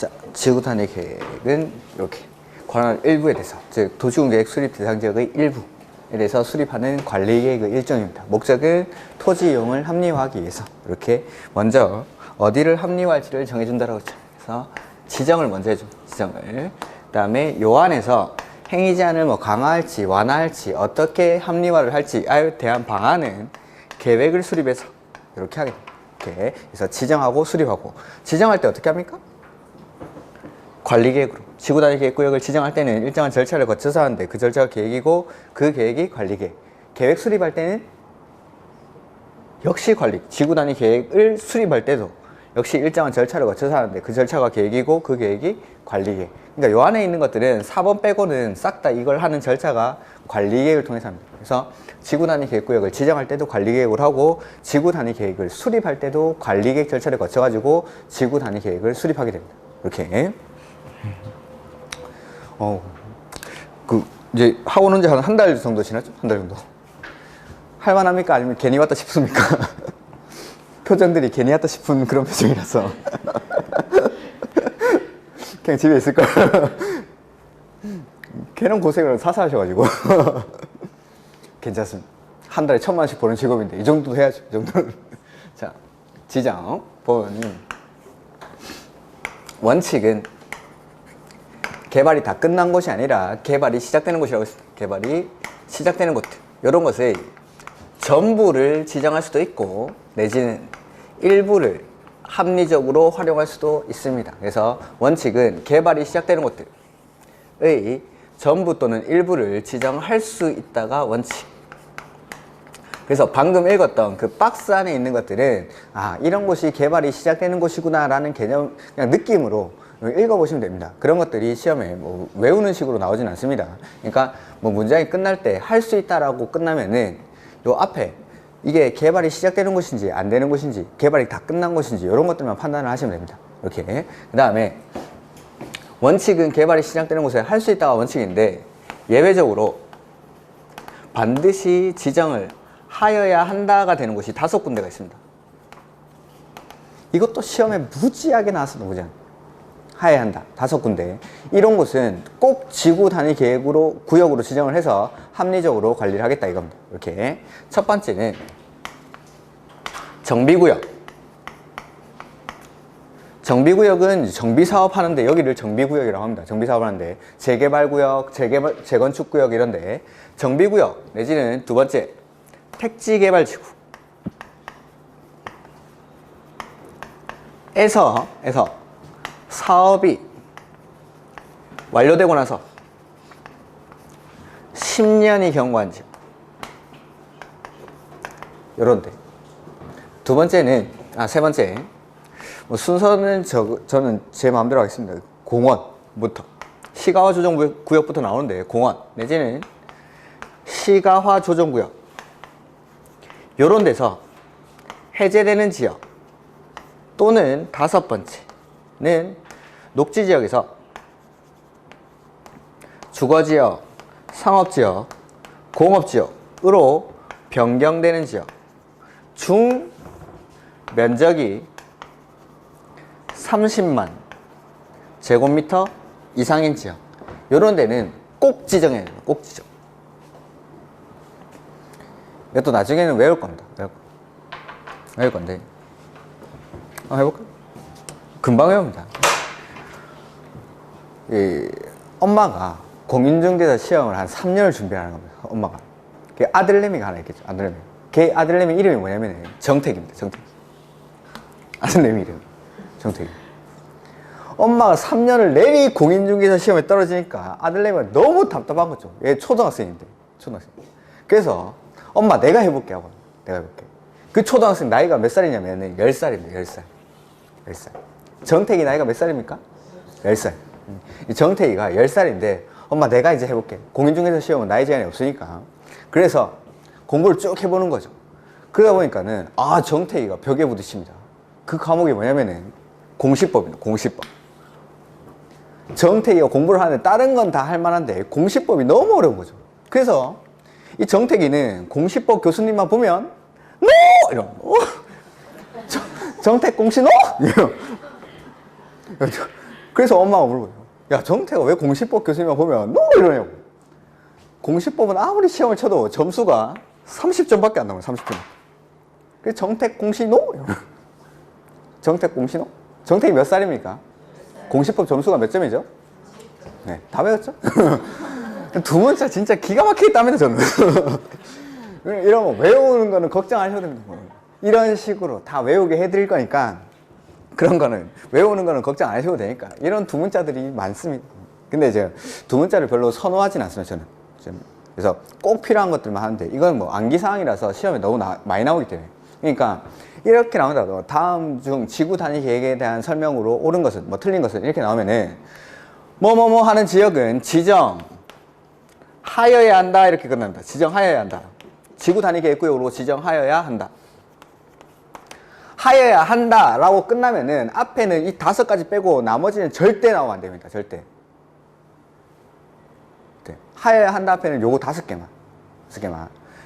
자, 지구 단위 계획은 이렇게 관할 일부에 대해서, 즉 도시공계획 수립 대상 지역의 일부에 대해서 수립하는 관리 계획의 일종입니다. 목적은 토지 이용을 합리화하기 위해서 이렇게 먼저 어디를 합리화할지를 정해준다라고 했죠. 그래서 지정을 먼저 해줘. 지정을. 그 다음에 요 안에서 행위 제한을 뭐 강화할지 완화할지 어떻게 합리화를 할지에 대한 방안은 계획을 수립해서 이렇게 하게 됩니다. 이렇게. 그래서 지정하고 수립하고. 지정할 때 어떻게 합니까? 관리계획으로. 지구단위 계획구역을 지정할 때는 일정한 절차를 거쳐서 하는데 그 절차가 계획이고 그 계획이 관리계획. 계획 수립할 때는 역시 관리. 지구단위 계획을 수립할 때도 역시 일정한 절차를 거쳐서 하는데 그 절차가 계획이고 그 계획이 관리계획. 그러니까 요 안에 있는 것들은 4번 빼고는 싹 다 이걸 하는 절차가 관리계획을 통해서 합니다. 그래서 지구단위 계획구역을 지정할 때도 관리계획을 하고 지구단위 계획을 수립할 때도 관리계획 절차를 거쳐가지고 지구단위 계획을 수립하게 됩니다. 이렇게. 이제 학원 온 지 한 달 정도 지났죠? 한 달 정도. 할만합니까? 아니면 괜히 왔다 싶습니까? 표정들이 괜히 왔다 싶은 그런 표정이라서. 그냥 집에 있을걸. 걔는 고생을 사서 하셔가지고. 괜찮습니다. 한 달에 1,000만원씩 버는 직업인데, 이 정도 해야죠. 이 정도는. 자, 지정. 본. 원칙은 개발이 다 끝난 곳이 아니라 개발이 시작되는 곳이라고 했습니다. 개발이 시작되는 곳들. 이런 것을 전부를 지정할 수도 있고, 내지는 일부를 합리적으로 활용할 수도 있습니다. 그래서 원칙은 개발이 시작되는 곳들의 전부 또는 일부를 지정할 수 있다가 원칙. 그래서 방금 읽었던 그 박스 안에 있는 것들은 이런 곳이 개발이 시작되는 곳이구나 라는 개념, 그냥 느낌으로 읽어보시면 됩니다. 그런 것들이 시험에 뭐 외우는 식으로 나오진 않습니다. 그러니까 뭐 문장이 끝날 때 할 수 있다라고 끝나면은 요 앞에 이게 개발이 시작되는 곳인지 안 되는 곳인지 개발이 다 끝난 곳인지 이런 것들만 판단을 하시면 됩니다. 이렇게. 그 다음에 원칙은 개발이 시작되는 곳에 할 수 있다가 원칙인데 예외적으로 반드시 지정을 하여야 한다가 되는 곳이 5군데가 있습니다. 이것도 시험에 무지하게 나왔어도 무지하게. 하여야 한다. 5군데. 이런 곳은 꼭 지구 단위 계획으로, 구역으로 지정을 해서 합리적으로 관리를 하겠다 이겁니다. 이렇게. 첫 번째는 정비구역. 정비구역은 정비사업 하는데 여기를 정비구역이라고 합니다. 정비사업 하는데 재개발구역, 재건축구역 이런데 정비구역 내지는 두 번째 택지개발지구 에서 사업이 완료되고 나서 10년이 경과한 지역 요런데. 두 번째는 세 번째 뭐 순서는 저는 제 마음대로 하겠습니다. 공원부터 시가화 조정구역부터 나오는데 공원 내지는 시가화 조정구역 요런 데서 해제되는 지역 또는 5번째는 녹지지역에서 주거지역, 상업지역, 공업지역으로 변경되는 지역 중 면적이 30만 제곱미터 이상인 지역 이런 데는 꼭 지정해야 돼요. 꼭 지정. 이것도 나중에는 외울 겁니다. 외울 건데 해볼까? 금방 외웁니다. 엄마가 공인중개사 시험을 한 3년을 준비하는 겁니다. 엄마가. 아들내미가 하나 있겠죠. 아들내미. 걔 아들내미 이름이 뭐냐면 정택입니다. 정택. 아들내미 이름 정택. 엄마가 3년을 내리 공인중개사 시험에 떨어지니까 아들내미가 너무 답답한 거죠. 얘 초등학생인데. 그래서 엄마 내가 해볼게 하고 내가 해볼게. 그 초등학생 나이가 몇 살이냐면 10살입니다. 10살. 정택이 나이가 몇 살입니까? 10살. 이 정택이가 10살인데 엄마 내가 이제 해볼게. 공인중개사 시험은 나이 제한이 없으니까. 그래서 공부를 쭉 해보는 거죠. 그러다 보니까는 정택이가 벽에 부딪힙니다. 그 과목이 뭐냐면은 공시법입니다. 공시법. 정택이가 공부를 하는데 다른 건 다 할 만한데 공시법이 너무 어려운 거죠. 그래서 이 정택이는 공시법 교수님만 보면 NO! 이런 정택 공시 NO! 그래서 엄마가 물어봐요. 야, 정태가 왜 공시법 교수님만 보면 너 이러냐고. 공시법은 아무리 시험을 쳐도 점수가 30점밖에 안 나와요. 30점. 그래서 정택 공시노? 정택 공시노? 정택이 몇 살입니까? 공시법 점수가 몇 점이죠? 네, 다 배웠죠? 두 문자 진짜 기가 막히게 땀니다, 저는. 이런 거 외우는 거는 걱정 안 하셔도 됩니다. 이런 식으로 다 외우게 해드릴 거니까 그런 거는 외우는 거는 걱정 안 하셔도 되니까 이런 두 문자들이 많습니다. 근데 이제 두 문자를 별로 선호하진 않습니다, 저는. 그래서 꼭 필요한 것들만 하는데 이건 뭐 암기사항이라서 시험에 너무 많이 나오기 때문에. 그러니까 이렇게 나온다고 다음 중 지구 단위 계획에 대한 설명으로 옳은 것은 뭐 틀린 것은 이렇게 나오면은 뭐뭐뭐 하는 지역은 지정하여야 한다 이렇게 끝난다. 지정하여야 한다. 지구 단위 계획구역으로 지정하여야 한다. 하여야 한다 라고 끝나면은 앞에는 이 5가지 빼고 나머지는 절대 나오면 안 됩니다. 절대. 네. 하여야 한다 앞에는 요거 5개만.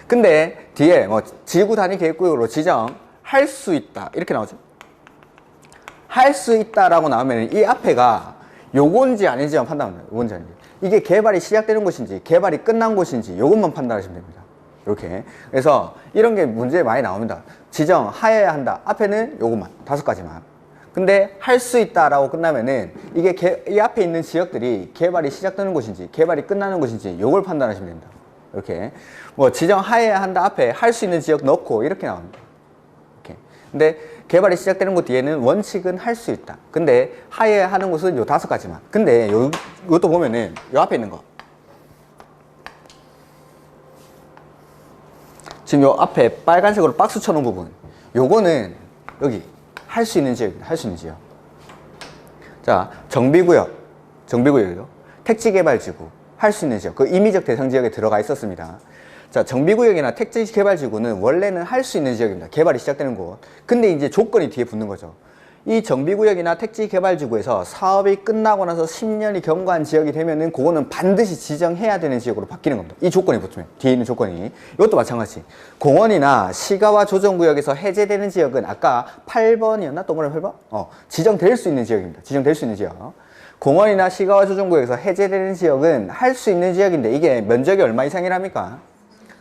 근데 뒤에 뭐 지구 단위 계획구역으로 지정할 수 있다 이렇게 나오죠. 할 수 있다 라고 나오면 이 앞에가 요건지 아닌지만 판단합니다. 요건지 아닌지. 이게 개발이 시작되는 곳인지 개발이 끝난 곳인지 요것만 판단하시면 됩니다. 이렇게. 그래서 이런 게 문제에 많이 나옵니다. 지정하여야 한다 앞에는 요것만 5가지만. 근데 할 수 있다 라고 끝나면은 이게 이 앞에 있는 지역들이 개발이 시작되는 곳인지 개발이 끝나는 곳인지 요걸 판단하시면 됩니다. 이렇게. 뭐 지정하여야 한다 앞에 할 수 있는 지역 넣고 이렇게 나옵니다. 이렇게. 근데 개발이 시작되는 곳 뒤에는 원칙은 할 수 있다. 근데 하여야 하는 곳은 요 5가지만. 근데 요것도 보면은 요 앞에 있는 거. 지금 요 앞에 빨간색으로 박스 쳐놓은 부분. 요거는 여기 할 수 있는 지역입니다. 할 수 있는 지역. 자, 정비구역이요. 택지개발지구. 할 수 있는 지역. 그 임의적 대상 지역에 들어가 있었습니다. 자, 정비구역이나 택지개발지구는 원래는 할 수 있는 지역입니다. 개발이 시작되는 곳. 근데 이제 조건이 뒤에 붙는 거죠. 이 정비구역이나 택지개발지구에서 사업이 끝나고 나서 10년이 경과한 지역이 되면은 그거는 반드시 지정해야 되는 지역으로 바뀌는 겁니다. 이 조건이 붙으면. 뒤에 있는 조건이. 이것도 마찬가지. 공원이나 시가와 조정구역에서 해제되는 지역은 아까 8번이었나? 동그라미 8번? 지정될 수 있는 지역입니다. 지정될 수 있는 지역. 공원이나 시가와 조정구역에서 해제되는 지역은 할 수 있는 지역인데 이게 면적이 얼마 이상이랍니까?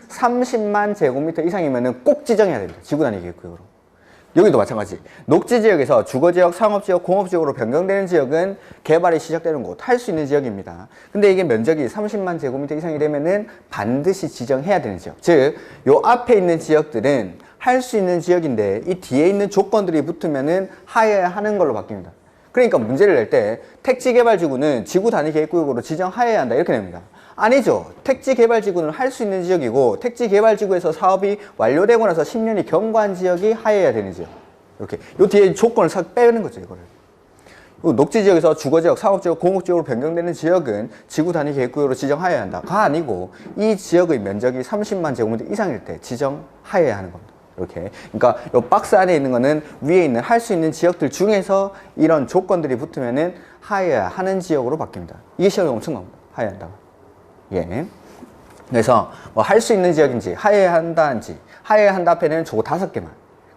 30만 제곱미터 이상이면은 꼭 지정해야 됩니다. 지구 단위 계획구역으로. 여기도 마찬가지. 녹지지역에서 주거지역, 상업지역, 공업지역으로 변경되는 지역은 개발이 시작되는 곳, 할 수 있는 지역입니다. 근데 이게 면적이 30만 제곱미터 이상이 되면은 반드시 지정해야 되는 지역. 즉, 요 앞에 있는 지역들은 할 수 있는 지역인데 이 뒤에 있는 조건들이 붙으면은 하여야 하는 걸로 바뀝니다. 그러니까 문제를 낼 때 택지개발지구는 지구 단위 계획구역으로 지정하여야 한다 이렇게 냅니다. 아니죠. 택지개발지구는 할 수 있는 지역이고 택지개발지구에서 사업이 완료되고 나서 10년이 경과한 지역이 하여야 되는 지역. 이렇게 요 뒤에 조건을 싹 빼는 거죠. 이거를. 녹지지역에서 주거지역, 상업지역, 공업지역으로 변경되는 지역은 지구 단위 계획구역으로 지정하여야 한다가 아니고 이 지역의 면적이 30만 제곱미터 이상일 때 지정하여야 하는 겁니다. 이렇게. 그러니까 이 박스 안에 있는 거는 위에 있는 할 수 있는 지역들 중에서 이런 조건들이 붙으면은 하여야 하는 지역으로 바뀝니다. 이게 시험이 엄청 나옵니다. 하여야 한다고. 예. 그래서 뭐 할 수 있는 지역인지 하여야 한다인지 하여야 한다 앞에는 저거 5개만.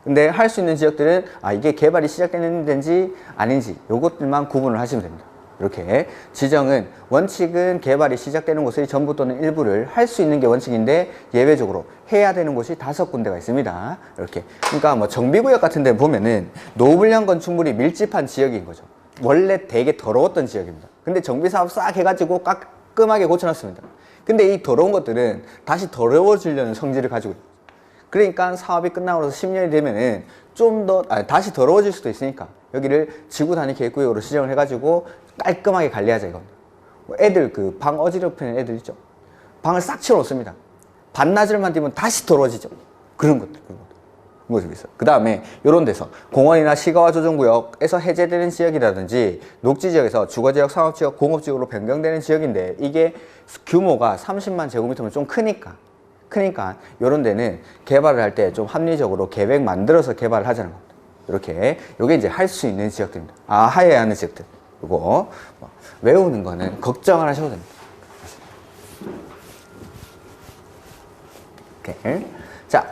근데 할 수 있는 지역들은 이게 개발이 시작되는 데인지 아닌지 요것들만 구분을 하시면 됩니다. 이렇게 지정은 원칙은 개발이 시작되는 곳의 전부 또는 일부를 할 수 있는 게 원칙인데 예외적으로 해야 되는 곳이 5군데가 있습니다. 이렇게. 그러니까 뭐 정비구역 같은 데 보면은 노후불량 건축물이 밀집한 지역인 거죠. 원래 되게 더러웠던 지역입니다. 근데 정비사업 싹 해가지고 깔끔하게 고쳐놨습니다. 근데 이 더러운 것들은 다시 더러워지려는 성질을 가지고 있어요. 그러니까 사업이 끝나고 나서 10년이 되면은 좀 더 다시 더러워질 수도 있으니까 여기를 지구 단위 계획구역으로 지정을 해가지고 깔끔하게 관리하자 이겁니다. 애들 그 방 어지럽히는 애들 있죠. 방을 싹 치워놓습니다. 반나절만 되면 다시 더러워지죠. 그런 것들. 그런 것들이 있어요. 그 다음에 이런 데서 공원이나 시가와 조정구역에서 해제되는 지역이라든지 녹지지역에서 주거지역, 상업지역, 공업지역으로 변경되는 지역인데 이게 규모가 30만 제곱미터면 좀 크니까 이런 데는 개발을 할 때 좀 합리적으로 계획 만들어서 개발을 하자는 겁니다. 이렇게 요게 이제 할 수 있는 지역들입니다. 하여야 하는 지역들. 이거 외우는 거는 걱정 안 하셔도 됩니다. 이렇게. 자,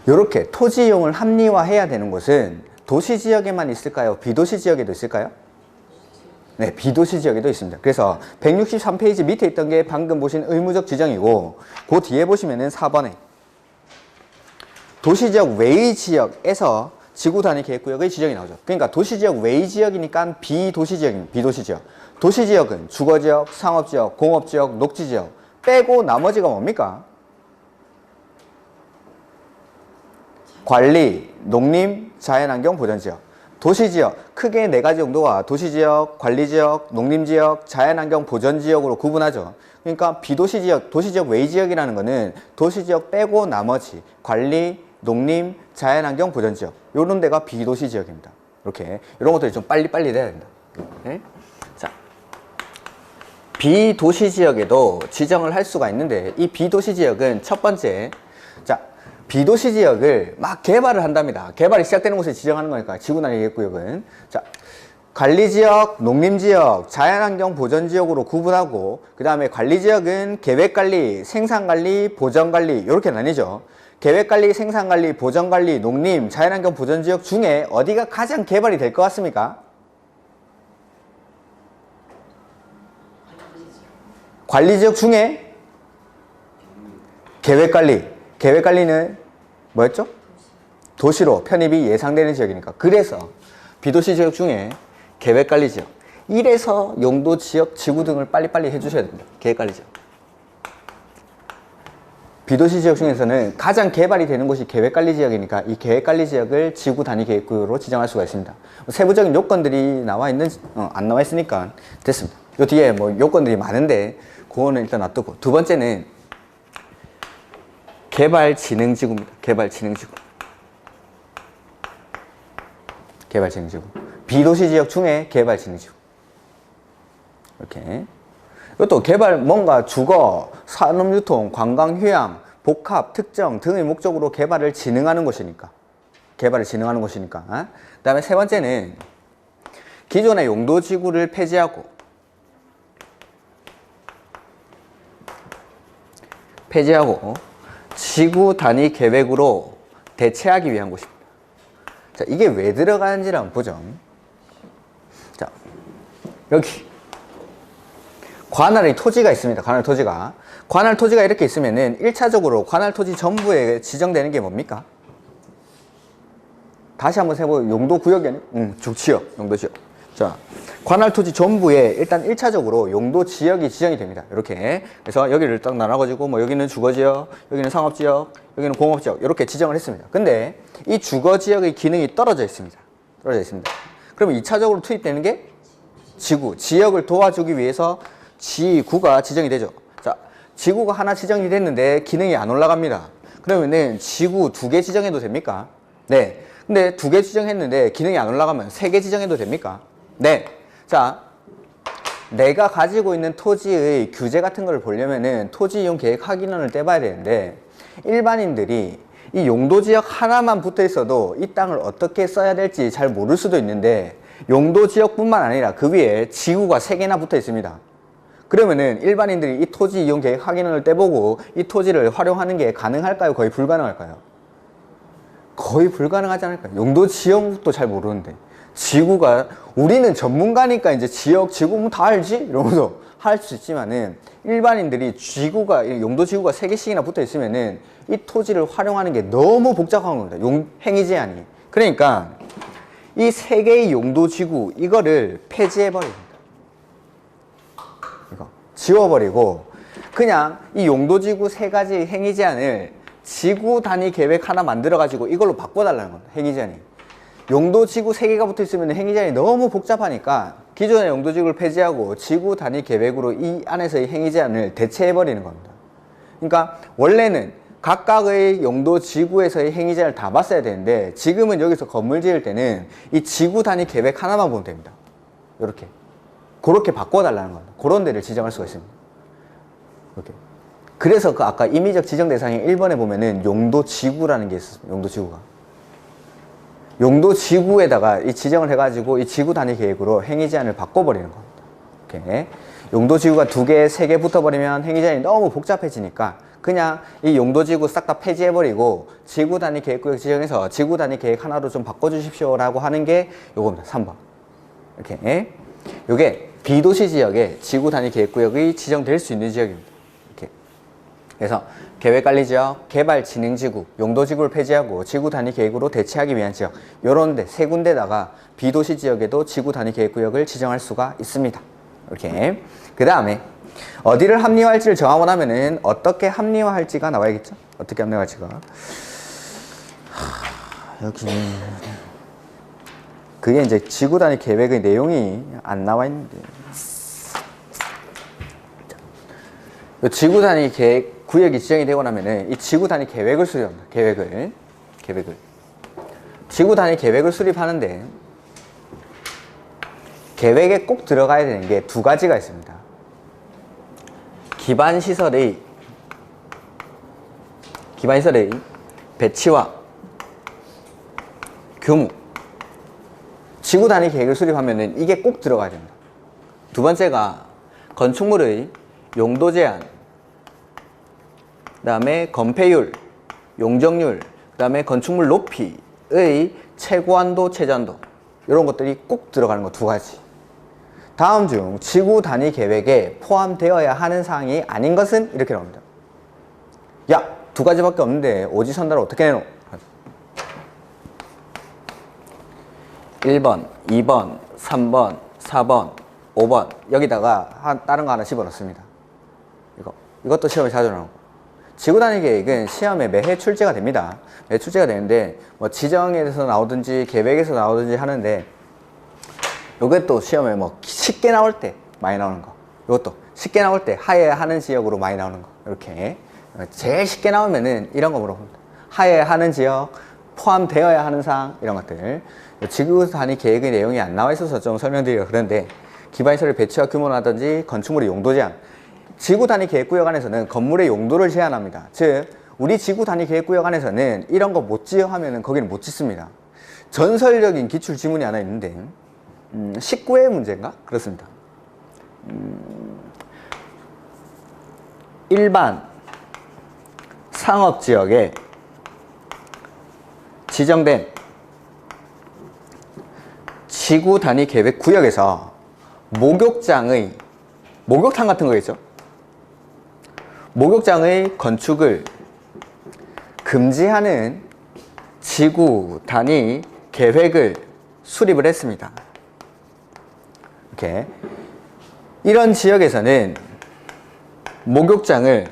요렇게 토지 이용을 합리화해야 되는 곳은 도시 지역에만 있을까요? 비도시 지역에도 있을까요? 네, 비도시 지역에도 있습니다. 그래서 163페이지 밑에 있던 게 방금 보신 의무적 지정이고, 그 뒤에 보시면은 4번에 도시지역 외의 지역에서 지구 단위 계획구역의 지정이 나오죠. 그러니까 도시지역 외의 지역이니까 비도시지역입니다. 비도시지역. 도시지역은 주거지역, 상업지역, 공업지역, 녹지지역 빼고 나머지가 뭡니까? 관리, 농림, 자연환경 보전지역. 도시지역, 크게 네 가지 정도가 도시지역, 관리지역, 농림지역, 자연환경 보전지역으로 구분하죠. 그러니까 비도시지역, 도시지역 외지역이라는 거는 도시지역 빼고 나머지 관리, 농림, 자연환경 보전지역 이런 데가 비도시지역입니다. 이렇게 이런 것들이 좀 빨리빨리 돼야 된다. 네? 자, 비도시지역에도 지정을 할 수가 있는데 이 비도시지역은 첫 번째, 자, 비도시 지역을 막 개발을 한답니다. 개발이 시작되는 곳에 지정하는 거니까 지구단위 계획구역은. 자, 관리지역, 농림지역, 자연환경 보전지역으로 구분하고, 그 다음에 관리지역은 계획관리, 생산관리, 보전관리 이렇게 나뉘죠. 계획관리, 생산관리, 보전관리, 농림, 자연환경 보전지역 중에 어디가 가장 개발이 될 것 같습니까? 관리지역 중에 계획관리. 계획관리는 뭐였죠? 도시로 편입이 예상되는 지역이니까. 그래서 비도시 지역 중에 계획관리 지역. 이래서 용도 지역, 지구 등을 빨리빨리 해주셔야 됩니다. 계획관리 지역. 비도시 지역 중에서는 가장 개발이 되는 곳이 계획관리 지역이니까 이 계획관리 지역을 지구 단위 계획구역으로 지정할 수가 있습니다. 세부적인 요건들이 나와 있는, 안 나와 있으니까 됐습니다. 요 뒤에 뭐 요건들이 많은데 그거는 일단 놔두고. 두 번째는 개발진흥지구입니다. 개발진흥지구. 개발진흥지구. 비도시 지역 중에 개발진흥지구. 이렇게. 이것도 개발, 뭔가 주거, 산업유통, 관광휴양, 복합, 특정 등의 목적으로 개발을 진흥하는 곳이니까. 개발을 진흥하는 곳이니까. 그 다음에 세 번째는 기존의 용도지구를 폐지하고 지구 단위 계획으로 대체하기 위한 곳입니다. 자, 이게 왜 들어가는지를 한번 보죠. 자, 여기 관할의 토지가 있습니다. 관할 토지가. 관할 토지가 이렇게 있으면은 1차적으로 관할 토지 전부에 지정되는 게 뭡니까? 다시 한번 세보요. 용도구역이 아니고, 주지역, 용도지역. 자, 관할 토지 전부에 일단 1차적으로 용도 지역이 지정이 됩니다. 이렇게. 그래서 여기를 딱 나눠가지고, 뭐, 여기는 주거지역, 여기는 상업지역, 여기는 공업지역, 이렇게 지정을 했습니다. 근데 이 주거지역의 기능이 떨어져 있습니다. 떨어져 있습니다. 그러면 2차적으로 투입되는 게 지구, 지역을 도와주기 위해서 지구가 지정이 되죠. 자, 지구가 하나 지정이 됐는데 기능이 안 올라갑니다. 그러면은 지구 2개 지정해도 됩니까? 네. 근데 2개 지정했는데 기능이 안 올라가면 3개 지정해도 됩니까? 네. 자, 내가 가지고 있는 토지의 규제 같은 걸 보려면은 토지 이용 계획 확인원을 떼봐야 되는데 일반인들이 이 용도지역 하나만 붙어 있어도 이 땅을 어떻게 써야 될지 잘 모를 수도 있는데 용도지역뿐만 아니라 그 위에 지구가 3개나 붙어 있습니다. 그러면은 일반인들이 이 토지 이용 계획 확인원을 떼보고 이 토지를 활용하는 게 가능할까요? 거의 불가능할까요? 거의 불가능하지 않을까요? 용도 지역도 잘 모르는데 지구가, 우리는 전문가니까 이제 지역, 지구 뭐 다 알지? 이러면서 할 수 있지만은 일반인들이 지구가, 용도 지구가 3개씩이나 붙어 있으면은 이 토지를 활용하는 게 너무 복잡한 겁니다. 행위 제한이. 그러니까 이 3개의 용도 지구 이거를 폐지해버립니다. 이거 지워버리고 그냥 이 용도 지구 3가지 행위 제한을 지구 단위 계획 하나 만들어가지고 이걸로 바꿔달라는 겁니다. 행위 제한이. 용도 지구 3개가 붙어 있으면 행위 제한이 너무 복잡하니까 기존의 용도 지구를 폐지하고 지구 단위 계획으로 이 안에서의 행위 제한을 대체해버리는 겁니다. 그러니까 원래는 각각의 용도 지구에서의 행위 제한을 다 봤어야 되는데 지금은 여기서 건물 지을 때는 이 지구 단위 계획 하나만 보면 됩니다. 이렇게. 그렇게 바꿔달라는 겁니다. 그런 데를 지정할 수가 있습니다. 이렇게. 그래서 그 아까 임의적 지정 대상에 1번에 보면은 용도 지구라는 게 있었습니다. 용도 지구가. 용도 지구에다가 이 지정을 해가지고 이 지구 단위 계획으로 행위 제한을 바꿔버리는 겁니다. 이렇게. 용도 지구가 2개, 3개 붙어버리면 행위 제한이 너무 복잡해지니까 그냥 이 용도 지구 싹 다 폐지해버리고 지구 단위 계획구역 지정해서 지구 단위 계획 하나로 좀 바꿔주십시오 라고 하는 게 요겁니다. 3번. 이렇게. 요게 비도시 지역에 지구 단위 계획구역이 지정될 수 있는 지역입니다. 이렇게. 그래서 계획관리지역, 개발진행지구, 용도지구를 폐지하고 지구 단위 계획으로 대체하기 위한 지역, 요런 데 세 군데다가 비도시 지역에도 지구 단위 계획구역을 지정할 수가 있습니다. 이렇게. 그 다음에 어디를 합리화할지를 정하고 나면은 어떻게 합리화할지가 나와야겠죠? 어떻게 합리화할지가. 여기 그게 이제 지구 단위 계획의 내용이 안 나와 있는데. 지구 단위 계획 구역이 지정이 되고 나면은 이 지구 단위 계획을 수립합니다. 계획을. 지구 단위 계획을 수립하는데 계획에 꼭 들어가야 되는 게 두 가지가 있습니다. 기반시설의 배치와 규모. 지구 단위 계획을 수립하면은 이게 꼭 들어가야 됩니다. 두 번째가 건축물의 용도 제한, 그 다음에 건폐율, 용적률, 그 다음에 건축물 높이의 최고한도, 최저한도, 이런 것들이 꼭 들어가는 거 두 가지. 다음 중 지구 단위 계획에 포함되어야 하는 사항이 아닌 것은 이렇게 나옵니다. 야, 두 가지밖에 없는데 오지선다를 어떻게 내놓? 1번, 2번, 3번, 4번, 5번 여기다가 다른 거 하나 집어넣습니다. 이것도 시험에 자주 나오고. 지구 단위 계획은 시험에 매해 출제가 됩니다. 매해 출제가 되는데 뭐 지정에서 나오든지 계획에서 나오든지 하는데 요게 또 시험에 뭐 쉽게 나올 때 많이 나오는 거. 이것도 쉽게 나올 때 하해하는 지역으로 많이 나오는 거. 이렇게 제일 쉽게 나오면은 이런 거 물어봅니다. 하해하는 지역, 포함되어야 하는 사항, 이런 것들. 지구 단위 계획의 내용이 안 나와 있어서 좀 설명드리려고 그러는데, 기반시설의 배치와 규모라든지 건축물의 용도 제한. 지구 단위 계획구역 안에서는 건물의 용도를 제한합니다. 즉 우리 지구 단위 계획구역 안에서는 이런 거 못 지어 하면은 거기는 못 짓습니다. 전설적인 기출 지문이 하나 있는데 19회 문제인가? 그렇습니다. 일반 상업지역에 지정된 지구 단위 계획 구역에서 목욕탕 같은 거겠죠? 목욕장의 건축을 금지하는 지구 단위 계획을 수립을 했습니다. 이렇게. 이런 지역에서는 목욕장을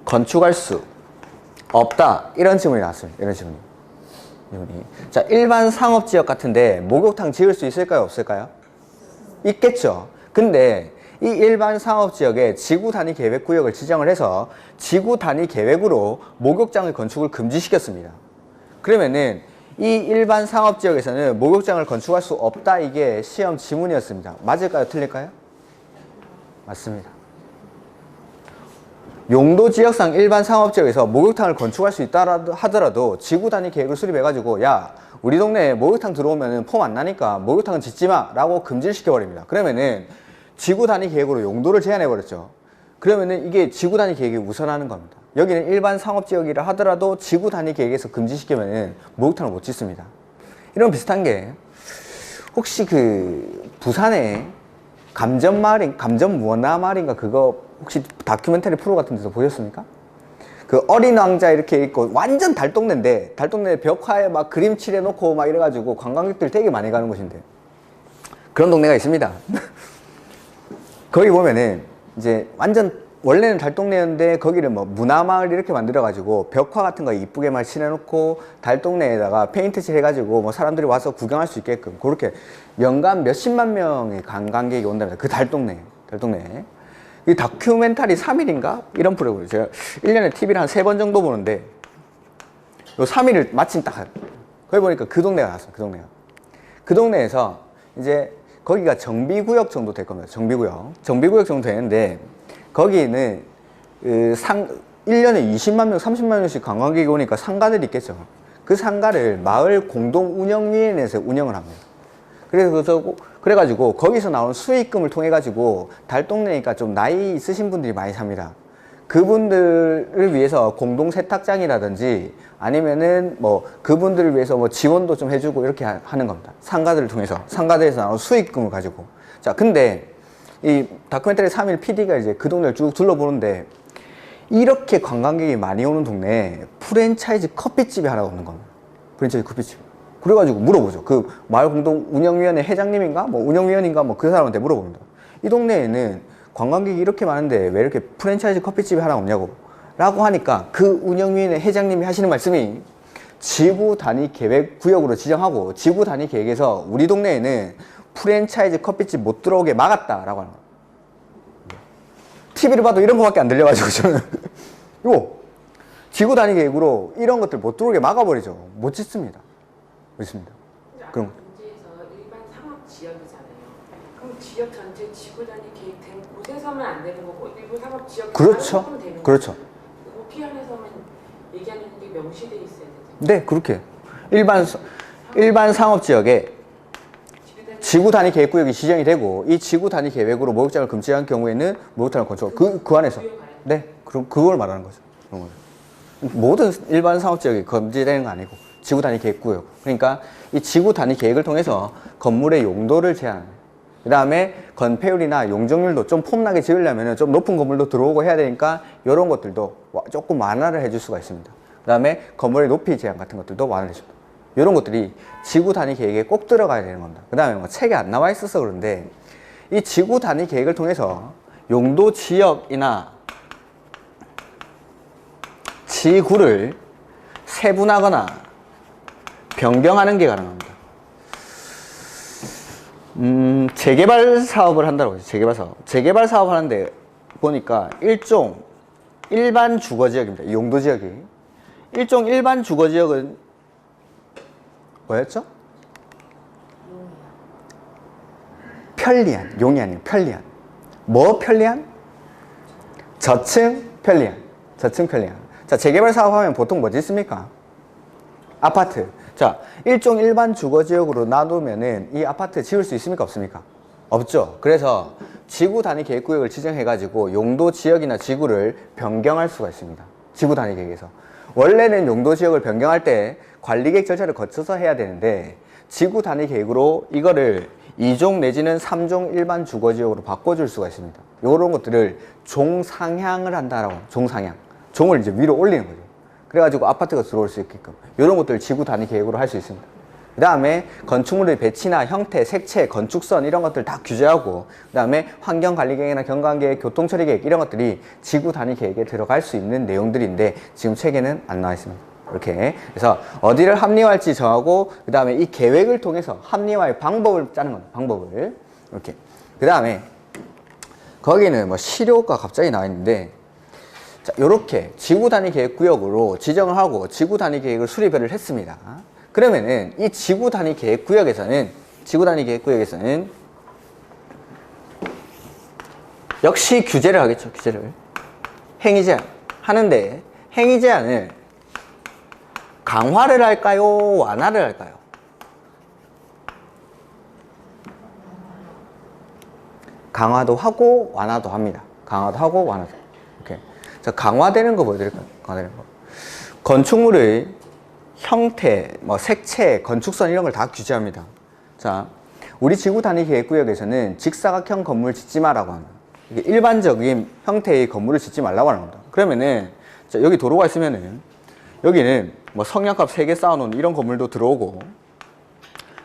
건축할 수 없다. 이런 질문이 나왔습니다. 이런 질문이. 자, 일반 상업지역 같은데 목욕탕 지을 수 있을까요? 없을까요? 있겠죠. 근데 이 일반 상업지역에 지구 단위 계획구역을 지정을 해서 지구 단위 계획으로 목욕장의 건축을 금지시켰습니다. 그러면은 이 일반 상업지역에서는 목욕장을 건축할 수 없다. 이게 시험 지문이었습니다. 맞을까요? 틀릴까요? 맞습니다. 용도지역상 일반 상업지역에서 목욕탕을 건축할 수 있다 하더라도 지구 단위 계획을 수립해가지고 야, 우리 동네에 목욕탕 들어오면 폼 안 나니까 목욕탕은 짓지 마 라고 금지를 시켜버립니다. 그러면은 지구 단위 계획으로 용도를 제한해버렸죠. 그러면은 이게 지구 단위 계획이 우선하는 겁니다. 여기는 일반 상업지역이라 하더라도 지구 단위 계획에서 금지시키면은 목욕탕을 못 짓습니다. 이런 비슷한 게 혹시 그 부산에 감전문화마을인가 그거 혹시 다큐멘터리 프로 같은 데서 보셨습니까? 그 어린 왕자 이렇게 있고 완전 달동네인데 달동네 벽화에 막 그림 칠해놓고 막 이래가지고 관광객들 되게 많이 가는 곳인데 그런 동네가 있습니다. 거기 보면은 이제 완전 원래는 달동네였는데 거기를 뭐 문화마을 이렇게 만들어가지고 벽화 같은 거 이쁘게 막 칠해놓고 달동네에다가 페인트 칠해가지고 뭐 사람들이 와서 구경할 수 있게끔 그렇게 연간 몇십만 명의 관광객이 온답니다. 그 달동네. 이 다큐멘터리 3일인가? 이런 프로그램. 제가 1년에 TV를 한 3번 정도 보는데, 요 3일을 마침 딱, 거기 보니까 그 동네가 나왔어요. 그 동네에서 이제 거기가 정비구역 정도 될 겁니다. 정비구역 정도 되는데, 거기는 1년에 20만 명, 30만 명씩 관광객이 오니까 상가들이 있겠죠. 그 상가를 마을 공동운영위원회에서 운영을 합니다. 그래가지고 거기서 나오는 수익금을 통해 가지고 달동네니까 좀 나이 있으신 분들이 많이 삽니다. 그분들을 위해서 공동 세탁장이라든지 아니면은 뭐 그분들을 위해서 뭐 지원도 좀 해주고 이렇게 하는 겁니다. 상가들을 통해서, 상가들에서 나오는 수익금을 가지고. 자, 근데 이 다큐멘터리 3일 PD가 이제 그 동네를 쭉 둘러보는데 이렇게 관광객이 많이 오는 동네에 프랜차이즈 커피집이 하나 없는 겁니다. 프랜차이즈 커피집. 그래가지고 물어보죠. 그 마을 공동 운영위원회 회장님인가 뭐 운영위원인가 뭐 그 사람한테 물어봅니다. 이 동네에는 관광객이 이렇게 많은데 왜 이렇게 프랜차이즈 커피집이 하나 없냐고 라고 하니까 그 운영위원회 회장님이 하시는 말씀이 지구 단위 계획 구역으로 지정하고 지구 단위 계획에서 우리 동네에는 프랜차이즈 커피집 못 들어오게 막았다라고 하는 거예요. TV를 봐도 이런 거밖에 안 들려가지고 저는 이거 지구 단위 계획으로 이런 것들 못 들어오게 막아버리죠. 못 짓습니다. 못 짓습니다. 그럼 문제에서 일반 상업 지역이잖아요. 그럼 지역 전체 지구 단위 계획된 곳에서만 안 되는 거고 일부 상업 지역 그렇죠. 되는 그렇죠. 그 피안에서만 얘기하는 게 명시돼 있어야 되죠. 네, 그렇게 일반 상업 지역에 지구 단위 계획 구역이 지정이 되고 이 지구 단위 계획으로 목욕장을 금지한 경우에는 목욕탕을 건축 그 안에서 네, 그럼 그걸 말하는 거죠. 모든 일반 상업 지역이 금지되는 거 아니고 지구 단위 계획 구역. 그러니까 이 지구 단위 계획을 통해서 건물의 용도를 제한. 그다음에 건폐율이나 용적률도 좀 폼나게 지으려면 좀 높은 건물도 들어오고 해야 되니까 이런 것들도 조금 완화를 해줄 수가 있습니다. 그다음에 건물의 높이 제한 같은 것들도 완화를 해줍니다. 이런 것들이 지구 단위 계획에 꼭 들어가야 되는 겁니다. 그 다음에 뭐 책에 안 나와 있어서 그런데 이 지구 단위 계획을 통해서 용도 지역이나 지구를 세분하거나 변경하는 게 가능합니다. 재개발 사업을 한다고 하죠. 재개발 사업. 재개발 사업 하는데 보니까 일종 일반 주거 지역입니다. 용도 지역이. 일종 일반 주거 지역은 뭐였죠? 편리한. 용이 아니고 편리한. 뭐 편리한? 저층 편리한. 저층 편리한. 자, 재개발 사업하면 보통 뭐 짓습니까? 아파트. 자, 일종 일반 주거 지역으로 놔두면은 이 아파트 지을 수 있습니까? 없습니까? 없죠. 그래서 지구 단위 계획 구역을 지정해가지고 용도 지역이나 지구를 변경할 수가 있습니다. 지구 단위 계획에서. 원래는 용도 지역을 변경할 때 관리계획 절차를 거쳐서 해야 되는데 지구 단위 계획으로 이거를 2종 내지는 3종 일반 주거 지역으로 바꿔줄 수가 있습니다. 이런 것들을 종상향을 한다라고. 종상향. 종을 이제 위로 올리는 거죠. 그래가지고 아파트가 들어올 수 있게끔 이런 것들을 지구 단위 계획으로 할 수 있습니다. 그 다음에 건축물의 배치나 형태, 색채, 건축선 이런 것들 다 규제하고 그 다음에 환경관리계획이나 경관계획, 교통처리계획 이런 것들이 지구 단위 계획에 들어갈 수 있는 내용들인데 지금 책에는 안 나와 있습니다. 이렇게. 그래서 어디를 합리화할지 정하고 그 다음에 이 계획을 통해서 합리화의 방법을 짜는 겁니다. 방법을. 이렇게. 그 다음에 거기는 뭐 시료가 갑자기 나와 있는데 자, 요렇게 지구 단위 계획 구역으로 지정을 하고 지구 단위 계획을 수립을 했습니다. 그러면은 이 지구 단위 계획 구역에서는 역시 규제를 하겠죠. 규제를. 행위 제한 하는데 행위 제한을 강화를 할까요? 완화를 할까요? 강화도 하고 완화도 합니다. 강화도 하고 완화도. 이렇게. 자, 강화되는 거 보여드릴까요? 강화되는 거. 건축물의 형태, 뭐 색채, 건축선 이런 걸 다 규제합니다. 자, 우리 지구 단위 계획구역에서는 직사각형 건물 짓지 마라고 합니다. 일반적인 형태의 건물을 짓지 말라고 하는 겁니다. 그러면은 자, 여기 도로가 있으면은 여기는 뭐 성냥갑 3개 쌓아놓은 이런 건물도 들어오고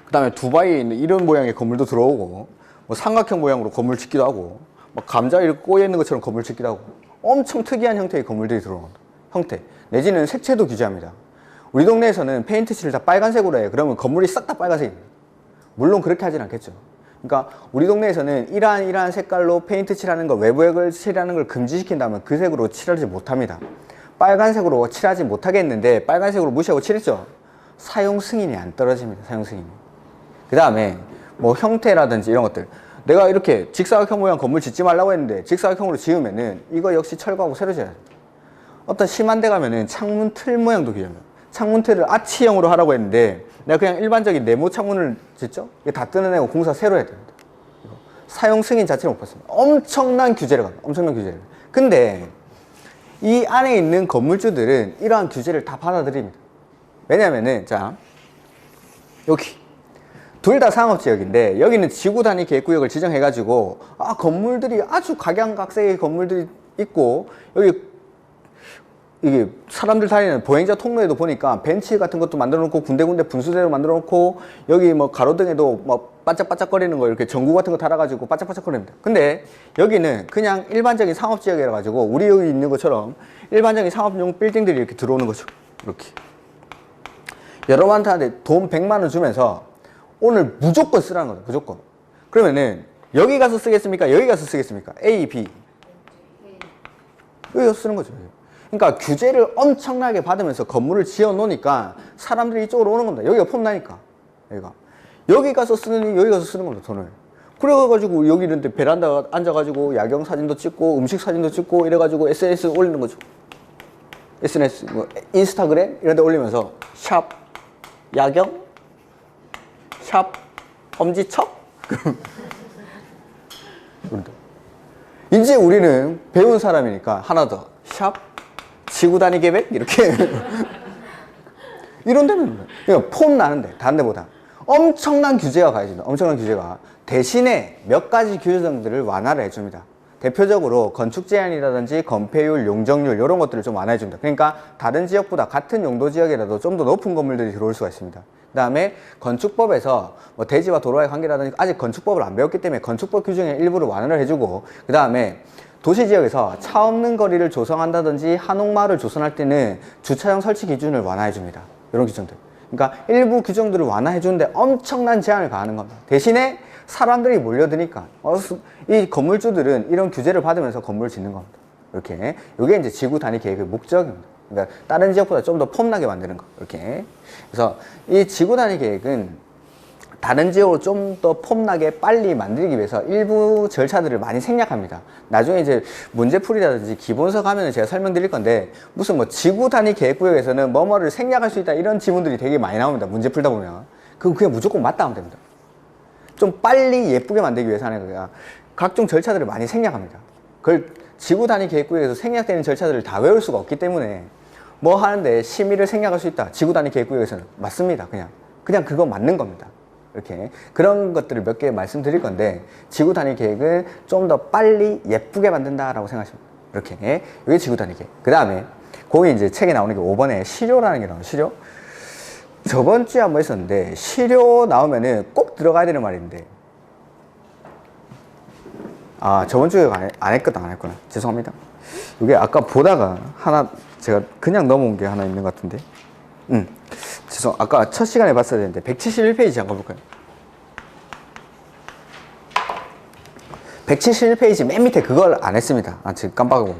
그 다음에 두바이에 있는 이런 모양의 건물도 들어오고 뭐 삼각형 모양으로 건물 짓기도 하고 뭐 감자 이렇게 꼬여 있는 것처럼 건물 짓기도 하고 엄청 특이한 형태의 건물들이 들어옵니다. 형태 내지는 색채도 규제합니다. 우리 동네에서는 페인트 칠을 다 빨간색으로 해요. 그러면 건물이 싹 다 빨간색입니다. 물론 그렇게 하진 않겠죠. 그러니까 우리 동네에서는 이러한 색깔로 페인트 칠하는 거, 외부액을 칠하는 걸 금지시킨다면 그 색으로 칠하지 못합니다. 빨간색으로 칠하지 못하게 했는데 빨간색으로 무시하고 칠했죠. 사용 승인이 안 떨어집니다. 사용 승인이. 그 다음에 뭐 형태라든지 이런 것들 내가 이렇게 직사각형 모양 건물 짓지 말라고 했는데 직사각형으로 지으면은 이거 역시 철거하고 새로 지어야 됩니다. 어떤 심한 데 가면은 창문 틀 모양도 규제합니다. 창문 틀을 아치형으로 하라고 했는데 내가 그냥 일반적인 네모 창문을 짓죠? 이거 다 뜯어내고 공사 새로 해야 됩니다. 사용 승인 자체를 못 받습니다. 엄청난 규제를 갑니다. 엄청난 규제를. 근데 이 안에 있는 건물주들은 이러한 규제를 다 받아들입니다. 왜냐면은, 자, 여기. 둘 다 상업지역인데, 여기는 지구 단위 계획구역을 지정해가지고, 건물들이 아주 각양각색의 건물들이 있고, 여기, 이게 사람들 다니는 보행자 통로에도 보니까 벤치 같은 것도 만들어 놓고, 군데군데 분수대로 만들어 놓고, 여기 뭐 가로등에도 뭐 반짝반짝거리는 거 이렇게 전구 같은 거 달아가지고 반짝반짝거립니다. 근데 여기는 그냥 일반적인 상업지역이라 가지고, 우리 여기 있는 것처럼 일반적인 상업용 빌딩들이 이렇게 들어오는 거죠. 이렇게. 여러분한테 돈 100만 원 주면서 오늘 무조건 쓰라는 거죠. 무조건. 그러면은 여기 가서 쓰겠습니까? 여기 가서 쓰겠습니까? A, B. 여기 가서 쓰는 거죠. 그러니까 규제를 엄청나게 받으면서 건물을 지어 놓으니까 사람들이 이쪽으로 오는 겁니다. 여기가 폼나니까. 여기가. 여기 가서 쓰느니 여기 가서 쓰는 겁니다. 돈을. 그래가지고 여기 이런데 베란다 앉아가지고 야경 사진도 찍고 음식 사진도 찍고 이래가지고 SNS 올리는 거죠. SNS, 뭐 인스타그램 이런 데 올리면서 샵 야경, 샵 엄지척. 이제 우리는 배운 사람이니까 하나 더 샵 지구 단위 계획 이렇게 이런 데는 그냥 폼 나는데 다른 데보다 엄청난 규제가 가해집니다. 엄청난 규제가. 대신에 몇 가지 규정들을 완화를 해줍니다. 대표적으로 건축 제한이라든지 건폐율, 용적률 이런 것들을 좀 완화해 줍니다. 그러니까 다른 지역보다 같은 용도 지역이라도 좀 더 높은 건물들이 들어올 수가 있습니다. 그 다음에 건축법에서 뭐 대지와 도로와의 관계라든지 아직 건축법을 안 배웠기 때문에 건축법 규정의 일부를 완화를 해주고, 그 다음에 도시지역에서 차 없는 거리를 조성한다든지 한옥마을을 조성할 때는 주차장 설치 기준을 완화해 줍니다. 이런 규정들. 그러니까 일부 규정들을 완화해 주는데 엄청난 제한을 가하는 겁니다. 대신에 사람들이 몰려드니까 이 건물주들은 이런 규제를 받으면서 건물을 짓는 겁니다. 이렇게. 이게 이제 지구 단위 계획의 목적입니다. 그러니까 다른 지역보다 좀 더 폼나게 만드는 거. 이렇게. 그래서 이 지구 단위 계획은 다른 지역으로 좀 더 폼나게 빨리 만들기 위해서 일부 절차들을 많이 생략합니다. 나중에 이제 문제풀이라든지 기본서 가면은 제가 설명드릴 건데, 무슨 뭐 지구 단위 계획구역에서는 뭐뭐를 생략할 수 있다 이런 지문들이 되게 많이 나옵니다. 문제 풀다 보면. 그럼 그냥 무조건 맞다 하면 됩니다. 좀 빨리 예쁘게 만들기 위해서 하는 거야. 각종 절차들을 많이 생략합니다. 그걸 지구 단위 계획구역에서 생략되는 절차들을 다 외울 수가 없기 때문에 뭐 하는데 심의를 생략할 수 있다. 지구 단위 계획구역에서는 맞습니다. 그냥 그거 맞는 겁니다. 이렇게 그런 것들을 몇 개 말씀드릴 건데, 지구 단위 계획을 좀 더 빨리 예쁘게 만든다라고 생각하시면 이렇게. 이게 지구 단위 계획. 그 다음에 거기 이제 책에 나오는 게 5번에 실효라는 게 나와요. 실효. 저번 주에 한번 했었는데 실효 나오면은 꼭 들어가야 되는 말인데, 저번 주에 안 했구나. 죄송합니다. 이게 아까 보다가 하나 제가 그냥 넘어온 게 하나 있는 것 같은데, 아까 첫 시간에 봤어야 되는데 171페이지 잠깐 볼까요? 171페이지 맨 밑에 그걸 안 했습니다. 지금 깜빡하고.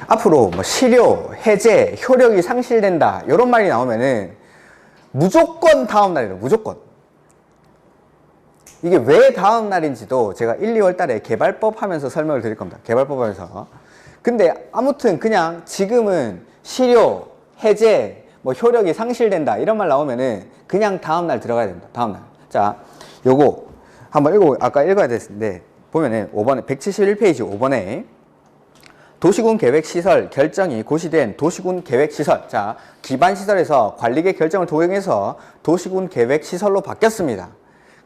앞으로 뭐 실효, 해제, 효력이 상실된다 이런 말이 나오면은 무조건 다음 날이에요. 무조건. 이게 왜 다음 날인지도 제가 1, 2월 달에 개발법 하면서 설명을 드릴 겁니다. 개발법 하면서. 근데 아무튼 그냥 지금은 실효, 해제, 뭐 효력이 상실된다 이런 말 나오면은 그냥 다음 날 들어가야 됩니다. 다음 날. 자, 요거 한번 아까 읽어야 됐는데 보면은 5번에 171페이지 5번에 도시군 계획시설 결정이 고시된 도시군 계획시설. 자, 기반시설에서 관리계 결정을 도용해서 도시군 계획시설로 바뀌었습니다.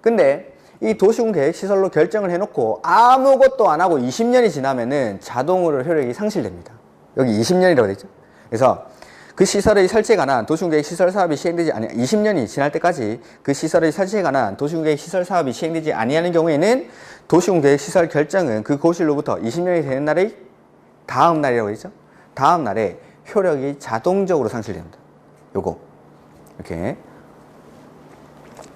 근데 이 도시군 계획시설로 결정을 해놓고 아무것도 안 하고 20년이 지나면은 자동으로 효력이 상실됩니다. 여기 20년이라고 되죠. 그래서 그 시설의 설치에 관한 도시군계획시설 사업이 시행되지 아니 20년이 지날 때까지 그 시설의 설치에 관한 도시군계획시설 사업이 시행되지 아니하는 경우에는 도시군계획시설 결정은 그 고시로부터 20년이 되는 날의 다음 날이라고 했죠. 다음 날에 효력이 자동적으로 상실됩니다. 요거 이렇게.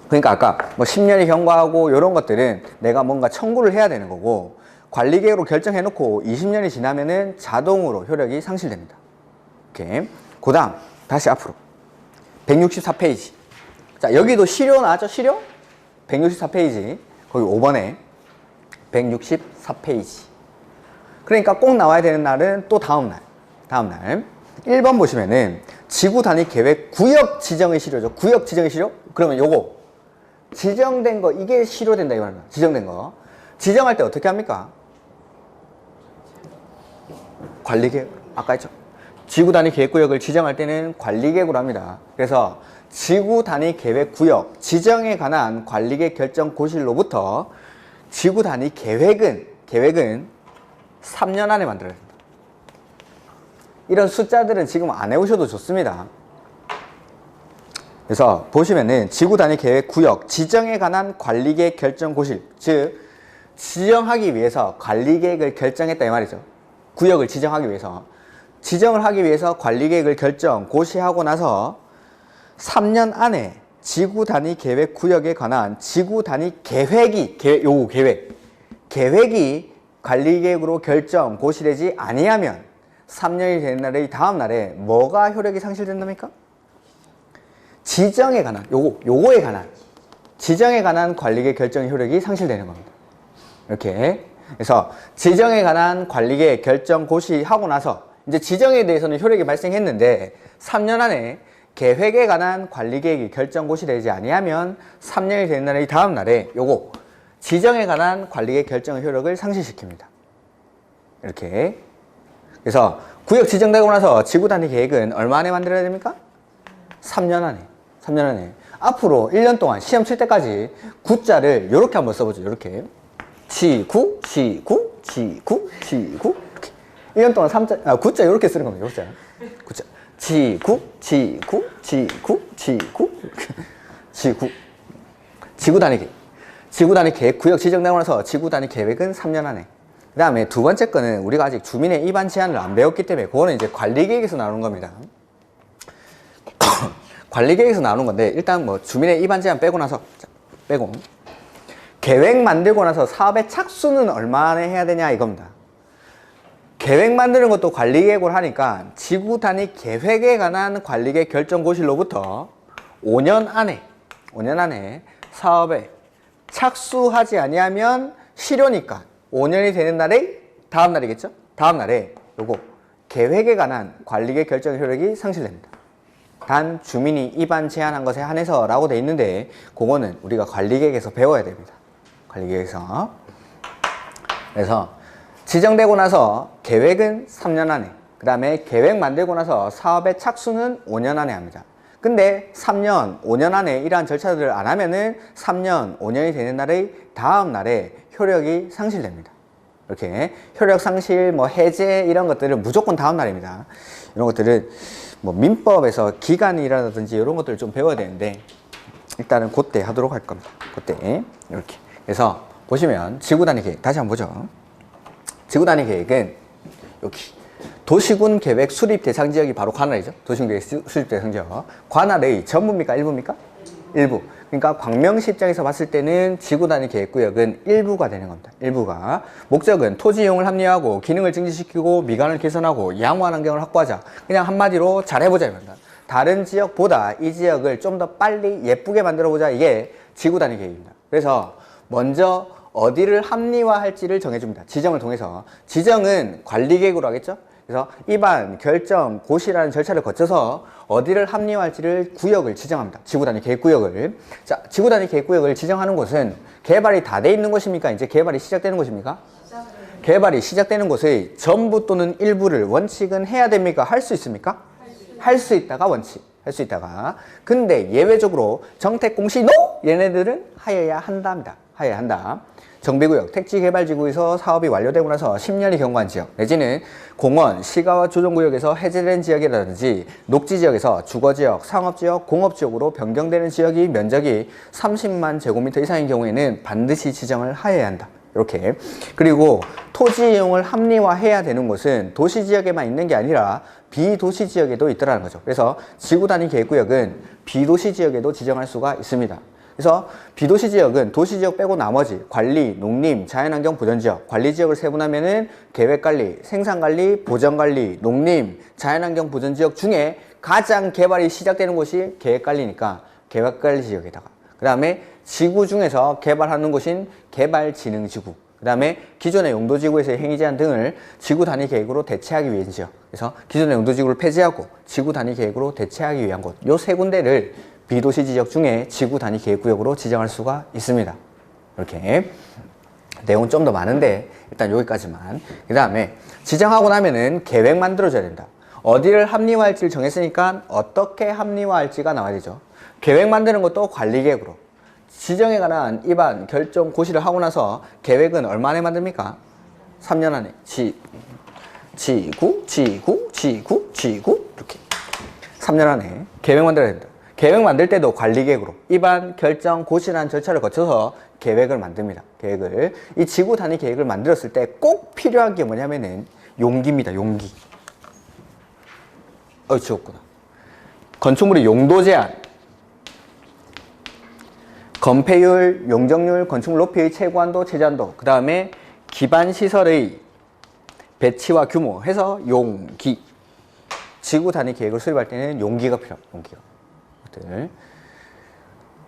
그러니까 아까 뭐 10년이 경과하고 이런 것들은 내가 뭔가 청구를 해야 되는 거고, 관리계획으로 결정해놓고 20년이 지나면은 자동으로 효력이 상실됩니다. 이렇게. 그 다음 다시 앞으로 164페이지. 자, 여기도 실효 나왔죠? 실효? 164페이지 거기 5번에 164페이지. 그러니까 꼭 나와야 되는 날은 또 다음 날 1번 보시면은 지구 단위 계획 구역 지정의 실효죠. 구역 지정의 실효? 그러면 요거 지정된 거 이게 실효된다 이 말입니다. 지정된 거. 지정할 때 어떻게 합니까? 관리계획, 아까 했죠. 지구 단위 계획구역을 지정할 때는 관리계획으로 합니다. 그래서 지구 단위 계획구역 지정에 관한 관리계획 결정 고시로부터 지구 단위 계획은 3년 안에 만들어야 된다. 이런 숫자들은 지금 안 외우셔도 좋습니다. 그래서 보시면은 지구 단위 계획 구역 지정에 관한 관리계획 결정 고시, 즉 지정하기 위해서 관리계획을 결정했다 이 말이죠. 구역을 지정하기 위해서 지정을 하기 위해서 관리계획을 결정 고시하고 나서 3년 안에 지구 단위 계획 구역에 관한 지구 단위 계획이 관리계획으로 결정 고시되지 아니하면 3년이 되는 날의 다음 날에 뭐가 효력이 상실된답니까? 지정에 관한 지정에 관한 관리계획 결정 효력이 상실되는 겁니다. 이렇게. 그래서 지정에 관한 관리계획 결정 고시하고 나서 이제 지정에 대해서는 효력이 발생했는데 3년 안에 계획에 관한 관리계획이 결정 고시되지 아니하면 3년이 되는 날의 다음 날에 지정에 관한 관리계획 결정 효력을 상실시킵니다. 이렇게. 그래서 구역 지정되고 나서 지구 단위 계획은 얼마 안에 만들어야 됩니까? 3년 안에. 앞으로 1년 동안 시험 칠 때까지 구자를 이렇게 한번 써보죠. 이렇게. 지구. 이렇게. 1년 동안 구자 이렇게 쓰는 겁니다. 구자. 지구. 지구 단위 계획. 지구 단위 계획 구역 지정되고 나서 지구 단위 계획은 3년 안에. 그 다음에 두 번째 거는 우리가 아직 주민의 입안 제한을 안 배웠기 때문에 그거는 이제 관리계획에서 나오는 겁니다. 관리계획에서 나오는 건데 일단 뭐 주민의 입안 제한 빼고 계획 만들고 나서 사업의 착수는 얼마 안에 해야 되냐 이겁니다. 계획 만드는 것도 관리계획으로 하니까 지구 단위 계획에 관한 관리계획 결정 고시로부터 5년 안에 사업에 착수하지 아니하면 실효니까 5년이 되는 날의 다음 날이겠죠? 다음 날에 계획에 관한 관리계획 결정 효력이 상실됩니다. 단 주민이 입안 제한한 것에 한해서라고 돼 있는데 그거는 우리가 관리계획에서 배워야 됩니다. 관리계획에서. 그래서 지정되고 나서 계획은 3년 안에, 그 다음에 계획 만들고 나서 사업의 착수는 5년 안에 합니다. 근데 3년, 5년 안에 이러한 절차들을 안 하면은 3년, 5년이 되는 날의 다음 날에 효력이 상실됩니다. 이렇게 효력 상실, 해제 이런 것들은 무조건 다음 날입니다. 이런 것들은 민법에서 기간이라든지 이런 것들을 좀 배워야 되는데 일단은 그때 하도록 할 겁니다. 그때 이렇게. 그래서 보시면 지구 단위 계획 다시 한번 보죠. 지구 단위 계획은 여기 도시군 계획 수립 대상 지역이 바로 관할이죠. 도시군 계획 수립 대상 지역. 관할의 전부입니까? 일부입니까? 일부. 그러니까 광명시 입장에서 봤을 때는 지구 단위 계획구역은 일부가 되는 겁니다. 일부가. 목적은 토지 이용을 합리화하고 기능을 증진시키고 미관을 개선하고 양호한 환경을 확보하자. 그냥 한마디로 잘해보자 이겁니다. 다른 지역보다 이 지역을 좀 더 빨리 예쁘게 만들어보자. 이게 지구 단위 계획입니다. 그래서 먼저 어디를 합리화할지를 정해줍니다. 지정을 통해서. 지정은 관리계획으로 하겠죠? 그래서 입안, 결정, 고시라는 절차를 거쳐서 어디를 합리화할지를 구역을 지정합니다. 지구 단위 계획구역을. 자, 지구 단위 계획구역을 지정하는 곳은 개발이 다 돼 있는 곳입니까? 이제 개발이 시작되는 곳입니까? 개발이 시작되는 곳의 전부 또는 일부를 원칙은 해야 됩니까? 할 수 있습니까? 할 수 있다가 원칙. 할 수 있다가. 근데 예외적으로 정택 공시 노! 얘네들은 하여야 한답니다. 하여야 한다. 정비구역, 택지개발지구에서 사업이 완료되고 나서 10년이 경과한 지역 내지는 공원, 시가와 조정구역에서 해제된 지역이라든지 녹지지역에서 주거지역, 상업지역, 공업지역으로 변경되는 지역이 면적이 30만 제곱미터 이상인 경우에는 반드시 지정을 하여야 한다. 이렇게. 그리고 토지 이용을 합리화해야 되는 곳은 도시지역에만 있는 게 아니라 비도시지역에도 있더라는 거죠. 그래서 지구단위 계획구역은 비도시지역에도 지정할 수가 있습니다. 그래서 비도시 지역은 도시 지역 빼고 나머지 관리, 농림, 자연환경 보전지역, 관리 지역을 세분하면은 계획관리, 생산관리, 보전관리, 농림, 자연환경 보전지역 중에 가장 개발이 시작되는 곳이 계획관리니까 계획관리 지역에다가 그 다음에 지구 중에서 개발하는 곳인 개발진흥지구 그 다음에 기존의 용도지구에서의 행위제한 등을 지구 단위 계획으로 대체하기 위한 지역. 그래서 기존의 용도지구를 폐지하고 지구 단위 계획으로 대체하기 위한 곳. 요 세 군데를 비도시 지역 중에 지구 단위 계획구역으로 지정할 수가 있습니다. 이렇게. 내용은 좀 더 많은데 일단 여기까지만. 그 다음에 지정하고 나면은 계획 만들어줘야 된다. 어디를 합리화할지를 정했으니까 어떻게 합리화할지가 나와야 되죠. 계획 만드는 것도 관리계획으로. 지정에 관한 입안, 결정, 고시를 하고 나서 계획은 얼마 안에 만듭니까? 3년 안에. 지구 이렇게 3년 안에 계획 만들어야 된다. 계획 만들 때도 관리계획으로 입안, 결정, 고시라는 절차를 거쳐서 계획을 만듭니다. 계획을. 이 지구 단위 계획을 만들었을 때 꼭 필요한 게 뭐냐면은 용기입니다. 용기. 지웠구나. 건축물의 용도 제한, 건폐율, 용적률, 건축물 높이의 최고한도, 최저한도, 그 다음에 기반시설의 배치와 규모 해서 용기. 지구 단위 계획을 수립할 때는 용기가 필요합니다. 용기가.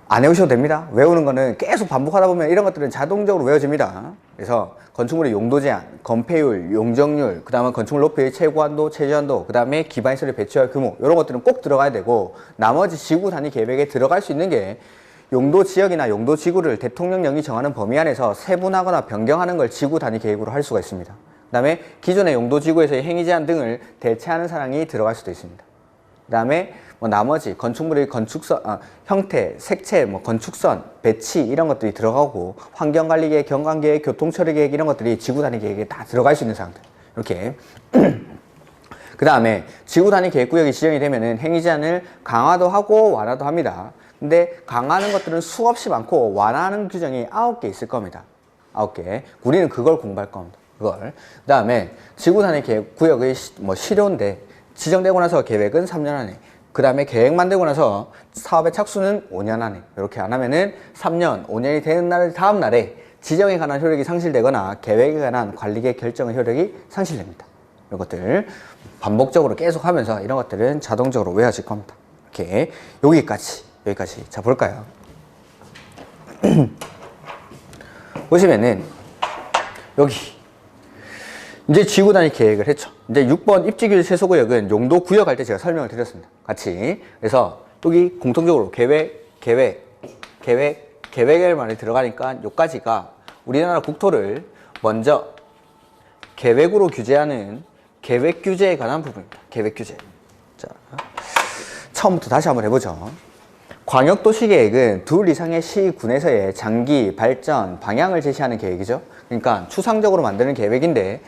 안 외우셔도 됩니다. 외우는 거는 계속 반복하다 보면 이런 것들은 자동적으로 외워집니다. 그래서 건축물의 용도 제한, 건폐율, 용적률, 그 다음에 건축물 높이의 최고한도, 최저한도, 그 다음에 기반시설의 배치와 규모, 이런 것들은 꼭 들어가야 되고, 나머지 지구 단위 계획에 들어갈 수 있는 게 용도 지역이나 용도 지구를 대통령령이 정하는 범위 안에서 세분하거나 변경하는 걸 지구 단위 계획으로 할 수가 있습니다. 그 다음에 기존의 용도 지구에서의 행위 제한 등을 대체하는 사항이 들어갈 수도 있습니다. 그 다음에 나머지 건축물의 건축선, 형태, 색채, 건축선, 배치 이런 것들이 들어가고 환경관리계획, 경관계획, 교통처리계획 이런 것들이 지구 단위 계획에 다 들어갈 수 있는 사항들. 이렇게. 그 다음에 지구 단위 계획구역이 지정이 되면은 행위 제한을 강화도 하고 완화도 합니다. 근데 강화하는 것들은 수없이 많고 완화하는 규정이 9개 있을 겁니다. 9개. 우리는 그걸 공부할 겁니다. 그걸. 그 다음에 지구 단위 계획구역의 실효인데 지정되고 나서 계획은 3년 안에. 그 다음에 계획 만들고 나서 사업의 착수는 5년 안에. 이렇게 안 하면은 3년, 5년이 되는 날 다음 날에 지정에 관한 효력이 상실되거나 계획에 관한 관리계획 결정의 효력이 상실됩니다. 이런 것들 반복적으로 계속 하면서 이런 것들은 자동적으로 외워질 겁니다. 이렇게 여기까지. 자, 볼까요? 보시면은 여기 이제 지구 단위 계획을 했죠. 이제 6번 입지규제 최소구역은 용도 구역 할 때 제가 설명을 드렸습니다. 같이. 그래서 여기 공통적으로 계획을 많이 들어가니까 여기까지가 우리나라 국토를 먼저 계획으로 규제하는 계획 규제에 관한 부분입니다. 계획 규제. 자, 처음부터 다시 한번 해보죠. 광역도시계획은 둘 이상의 시군에서의 장기, 발전, 방향을 제시하는 계획이죠. 그러니까 추상적으로 만드는 계획인데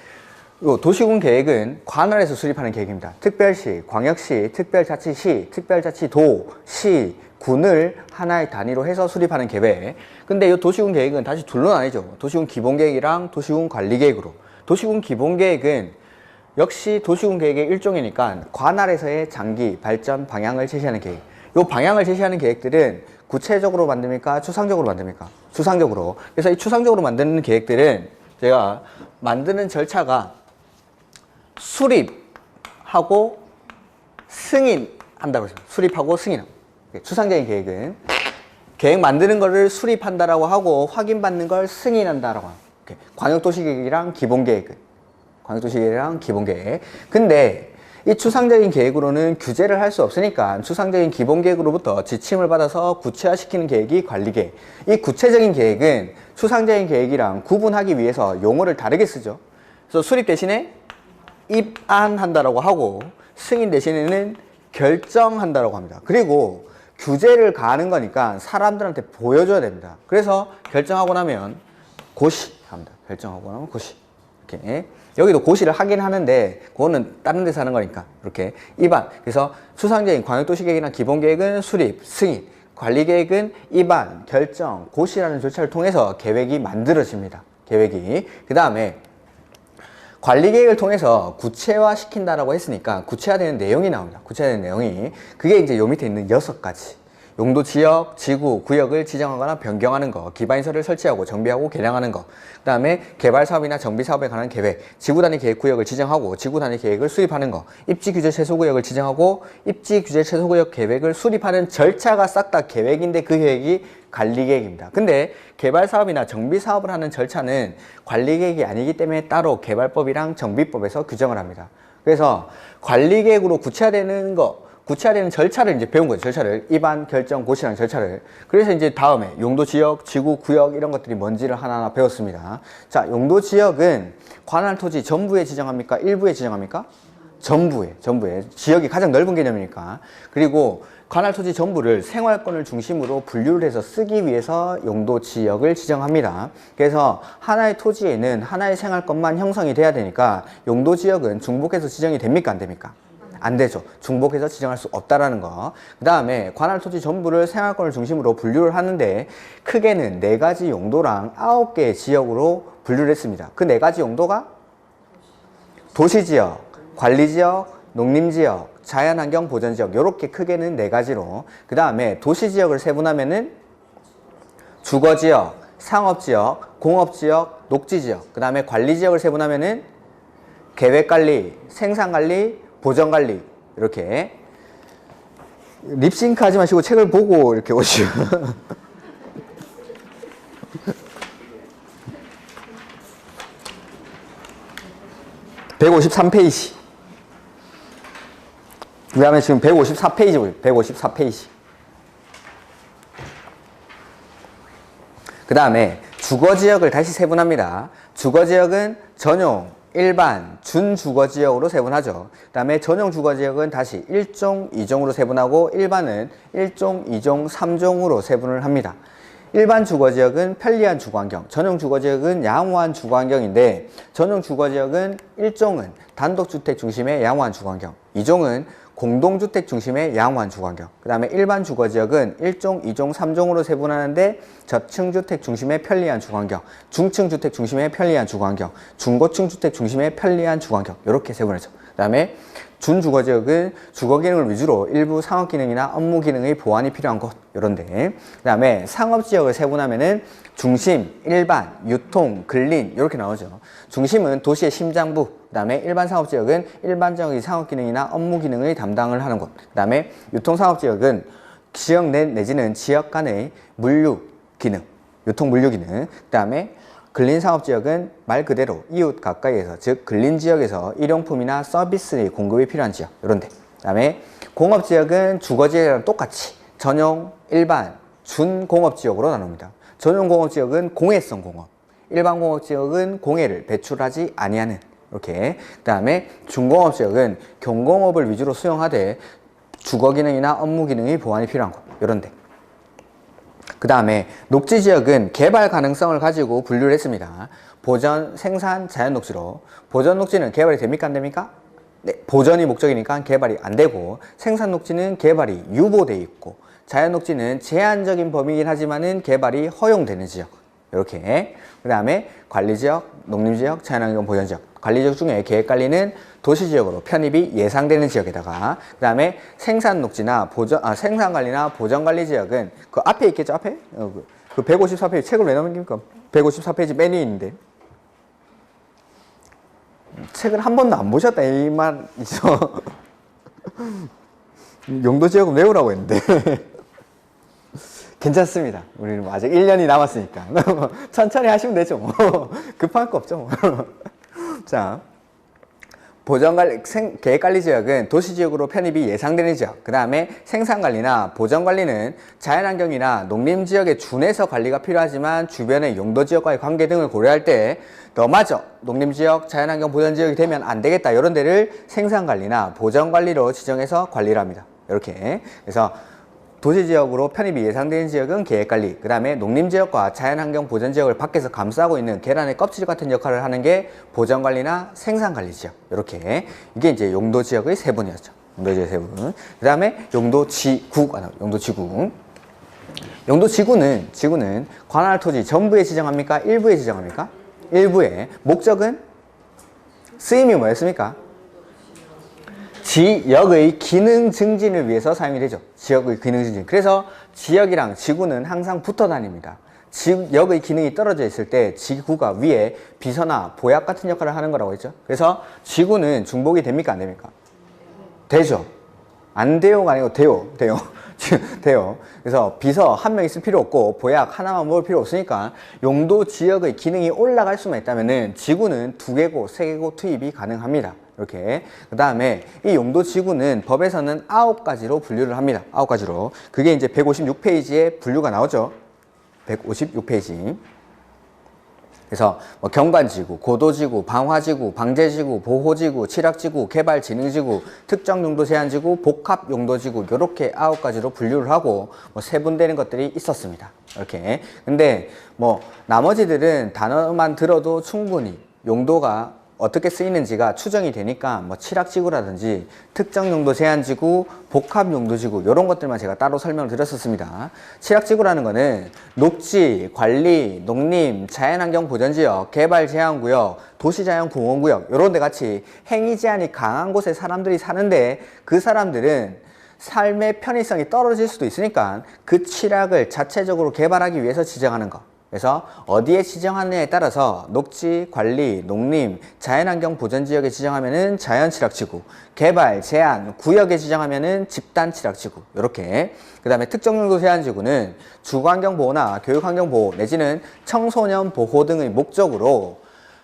요 도시군 계획은 관할에서 수립하는 계획입니다. 특별시, 광역시, 특별자치시, 특별자치도, 시, 군을 하나의 단위로 해서 수립하는 계획. 근데 이 도시군 계획은 다시 둘로 나뉘죠. 도시군 기본계획이랑 도시군 관리계획으로. 도시군 기본계획은 역시 도시군 계획의 일종이니까 관할에서의 장기, 발전, 방향을 제시하는 계획. 이 방향을 제시하는 계획들은 구체적으로 만듭니까? 추상적으로 만듭니까? 추상적으로. 그래서 이 추상적으로 만드는 계획들은 제가 만드는 절차가 수립하고 승인한다고 했습니다. 수립하고 승인하고. 추상적인 계획은 계획 만드는 거를 수립한다라고 하고 확인받는 걸 승인한다라고 합니다. 광역도시계획이랑 기본계획은. 광역도시계획이랑 기본계획. 근데 이 추상적인 계획으로는 규제를 할 수 없으니까 추상적인 기본계획으로부터 지침을 받아서 구체화시키는 계획이 관리계획. 이 구체적인 계획은 추상적인 계획이랑 구분하기 위해서 용어를 다르게 쓰죠. 그래서 수립 대신에 입안한다라고 하고 승인 대신에는 결정한다라고 합니다. 그리고 규제를 가하는 거니까 사람들한테 보여줘야 됩니다. 그래서 결정하고 나면 고시합니다. 결정하고 나면 고시. 이렇게. 여기도 고시를 하긴 하는데 그거는 다른 데서 하는 거니까 이렇게 입안. 그래서 추상적인 광역도시계획이나 기본계획은 수립, 승인, 관리계획은 입안, 결정, 고시라는 절차를 통해서 계획이 만들어집니다. 계획이. 그 다음에 관리계획을 통해서 구체화시킨다라고 했으니까 구체화되는 내용이 나옵니다. 구체화되는 내용이. 그게 이제 요 밑에 있는 6가지. 용도 지역, 지구, 구역을 지정하거나 변경하는 거, 기반시설을 설치하고 정비하고 개량하는 거, 그 다음에 개발사업이나 정비사업에 관한 계획, 지구단위 계획구역을 지정하고 지구단위 계획을 수립하는 거, 입지규제 최소구역을 지정하고 입지규제 최소구역 계획을 수립하는 절차가 싹 다 계획인데 그 계획이 관리계획입니다. 근데 개발사업이나 정비사업을 하는 절차는 관리계획이 아니기 때문에 따로 개발법이랑 정비법에서 규정을 합니다. 그래서 관리계획으로 구체화되는 거, 구체화되는 절차를 이제 배운 거죠. 절차를. 입안, 결정, 고시라는 절차를. 그래서 이제 다음에 용도 지역, 지구, 구역 이런 것들이 뭔지를 하나하나 배웠습니다. 자, 용도 지역은 관할 토지 전부에 지정합니까? 일부에 지정합니까? 전부에. 지역이 가장 넓은 개념이니까. 그리고 관할 토지 전부를 생활권을 중심으로 분류를 해서 쓰기 위해서 용도 지역을 지정합니다. 그래서 하나의 토지에는 하나의 생활권만 형성이 돼야 되니까 용도 지역은 중복해서 지정이 됩니까? 안 됩니까? 안 되죠. 중복해서 지정할 수 없다라는 거. 그 다음에 관할 토지 전부를 생활권을 중심으로 분류를 하는데 크게는 4가지 용도랑 9개의 지역으로 분류를 했습니다. 그 4가지 용도가 도시지역, 관리지역, 농림지역, 자연환경 보전지역 이렇게 크게는 4가지로 그 다음에 도시지역을 세분하면은 주거지역, 상업지역, 공업지역, 녹지지역 그 다음에 관리지역을 세분하면은 계획관리, 생산관리, 보전관리 이렇게 립싱크 하지 마시고 책을 보고 이렇게 오시오. 153페이지. 그 다음에 지금 154페이지 보세요. 154페이지. 그 다음에 주거지역을 다시 세분합니다. 주거지역은 전용, 일반, 준주거지역으로 세분하죠. 그 다음에 전용 주거지역은 다시 1종, 2종으로 세분하고 일반은 1종, 2종, 3종으로 세분을 합니다. 일반 주거지역은 편리한 주거환경, 전용 주거지역은 양호한 주거환경인데 전용 주거지역은 1종은 단독주택 중심의 양호한 주거환경, 2종은 공동주택 중심의 양호한 주거환경, 그 다음에 일반 주거지역은 1종, 2종, 3종으로 세분하는데 저층 주택 중심의 편리한 주거환경, 중층 주택 중심의 편리한 주거환경, 중고층 주택 중심의 편리한 주거환경 이렇게 세분하죠. 그 다음에 준주거지역은 주거기능을 위주로 일부 상업기능이나 업무기능의 보완이 필요한 곳 이런데 그 다음에 상업지역을 세분하면은 중심, 일반, 유통, 근린 이렇게 나오죠. 중심은 도시의 심장부, 그 다음에 일반 상업지역은 일반적인 상업기능이나 업무기능의 담당을 하는 곳, 그 다음에 유통상업지역은 지역 내 내지는 지역 간의 물류기능, 유통물류기능, 그 다음에 근린상업지역은 말 그대로 이웃 가까이에서 즉 근린지역에서 일용품이나 서비스의 공급이 필요한 지역 이런데 그 다음에 공업지역은 주거지역이랑 똑같이 전용, 일반, 준공업지역으로 나눕니다. 전용공업지역은 공해성 공업, 일반공업지역은 공해를 배출하지 아니하는 이렇게 그 다음에 준공업지역은 경공업을 위주로 수용하되 주거기능이나 업무기능의 보완이 필요한 곳 이런데 그 다음에 녹지지역은 개발 가능성을 가지고 분류를 했습니다. 보전, 생산, 자연녹지로 보전녹지는 개발이 됩니까? 안 됩니까? 네, 보전이 목적이니까 개발이 안 되고 생산녹지는 개발이 유보돼 있고 자연녹지는 제한적인 범위이긴 하지만은 개발이 허용되는 지역 이렇게 그 다음에 관리지역, 농림지역, 자연환경 보전지역 관리지역 중에 계획관리는 도시지역으로 편입이 예상되는 지역에다가 그 다음에 생산녹지나 생산관리나 보전관리지역은 그 앞에 있겠죠? 앞에? 그 154페이지 책을 왜 넘깁니까? 154페이지 맨 위에 있는데 책을 한 번도 안 보셨다 이 말이죠. 용도지역은 외우라고 했는데 괜찮습니다. 우리는 아직 1년이 남았으니까 천천히 하시면 되죠. 뭐. 급할 거 없죠. 뭐. 자, 보전관리, 계획관리지역은 도시지역으로 편입이 예상되는 지역, 그 다음에 생산관리나 보전관리는 자연환경이나 농림지역에 준해서 관리가 필요하지만 주변의 용도지역과의 관계 등을 고려할 때 너마저 농림지역, 자연환경 보전지역이 되면 안 되겠다 이런 데를 생산관리나 보전관리로 지정해서 관리를 합니다. 이렇게 그래서 도시지역으로 편입이 예상되는 지역은 계획관리, 그 다음에 농림지역과 자연환경 보전지역을 밖에서 감싸고 있는 계란의 껍질 같은 역할을 하는 게 보전관리나 생산관리지역 이렇게 이게 이제 용도지역의 세분이었죠. 용도지역의 세분. 그 다음에 용도지구, 용도지구는 관할 토지 전부에 지정합니까? 일부에 지정합니까? 일부에. 목적은 쓰임이 뭐였습니까? 지역의 기능 증진을 위해서 사용이 되죠. 지역의 기능 증진. 그래서 지역이랑 지구는 항상 붙어 다닙니다. 지역의 기능이 떨어져 있을 때 지구가 위에 비서나 보약 같은 역할을 하는 거라고 했죠. 그래서 지구는 중복이 됩니까? 안 됩니까? 되죠. 안 돼요가 아니고 돼요. 돼요. 그래서 비서 한 명 있을 필요 없고 보약 하나만 먹을 필요 없으니까 용도 지역의 기능이 올라갈 수만 있다면은 지구는 2개고 3개고 투입이 가능합니다. 이렇게. 그 다음에 이 용도지구는 법에서는 9가지로 분류를 합니다. 9가지로. 그게 이제 156페이지에 분류가 나오죠. 156페이지. 그래서 뭐 경관지구, 고도지구, 방화지구, 방제지구, 보호지구, 칠학지구, 개발진흥지구, 특정용도제한지구, 복합용도지구 이렇게 9가지로 분류를 하고 뭐 세분되는 것들이 있었습니다. 이렇게. 근데 뭐 나머지들은 단어만 들어도 충분히 용도가 어떻게 쓰이는지가 추정이 되니까 뭐 칠학지구라든지 특정용도 제한지구, 복합용도지구 이런 것들만 제가 따로 설명을 드렸었습니다. 칠학지구라는 거는 녹지, 관리, 농림, 자연환경 보전지역, 개발제한구역, 도시자연공원구역 이런 데 같이 행위 제한이 강한 곳에 사람들이 사는데 그 사람들은 삶의 편의성이 떨어질 수도 있으니까 그 칠학을 자체적으로 개발하기 위해서 지정하는 거. 그래서 어디에 지정하느냐에 따라서 녹지, 관리, 농림, 자연환경 보전지역에 지정하면은 자연칠학지구, 개발, 제한, 구역에 지정하면은 집단칠학지구 이렇게. 그 다음에 특정용도 제한지구는 주거환경보호나 교육환경보호 내지는 청소년 보호 등의 목적으로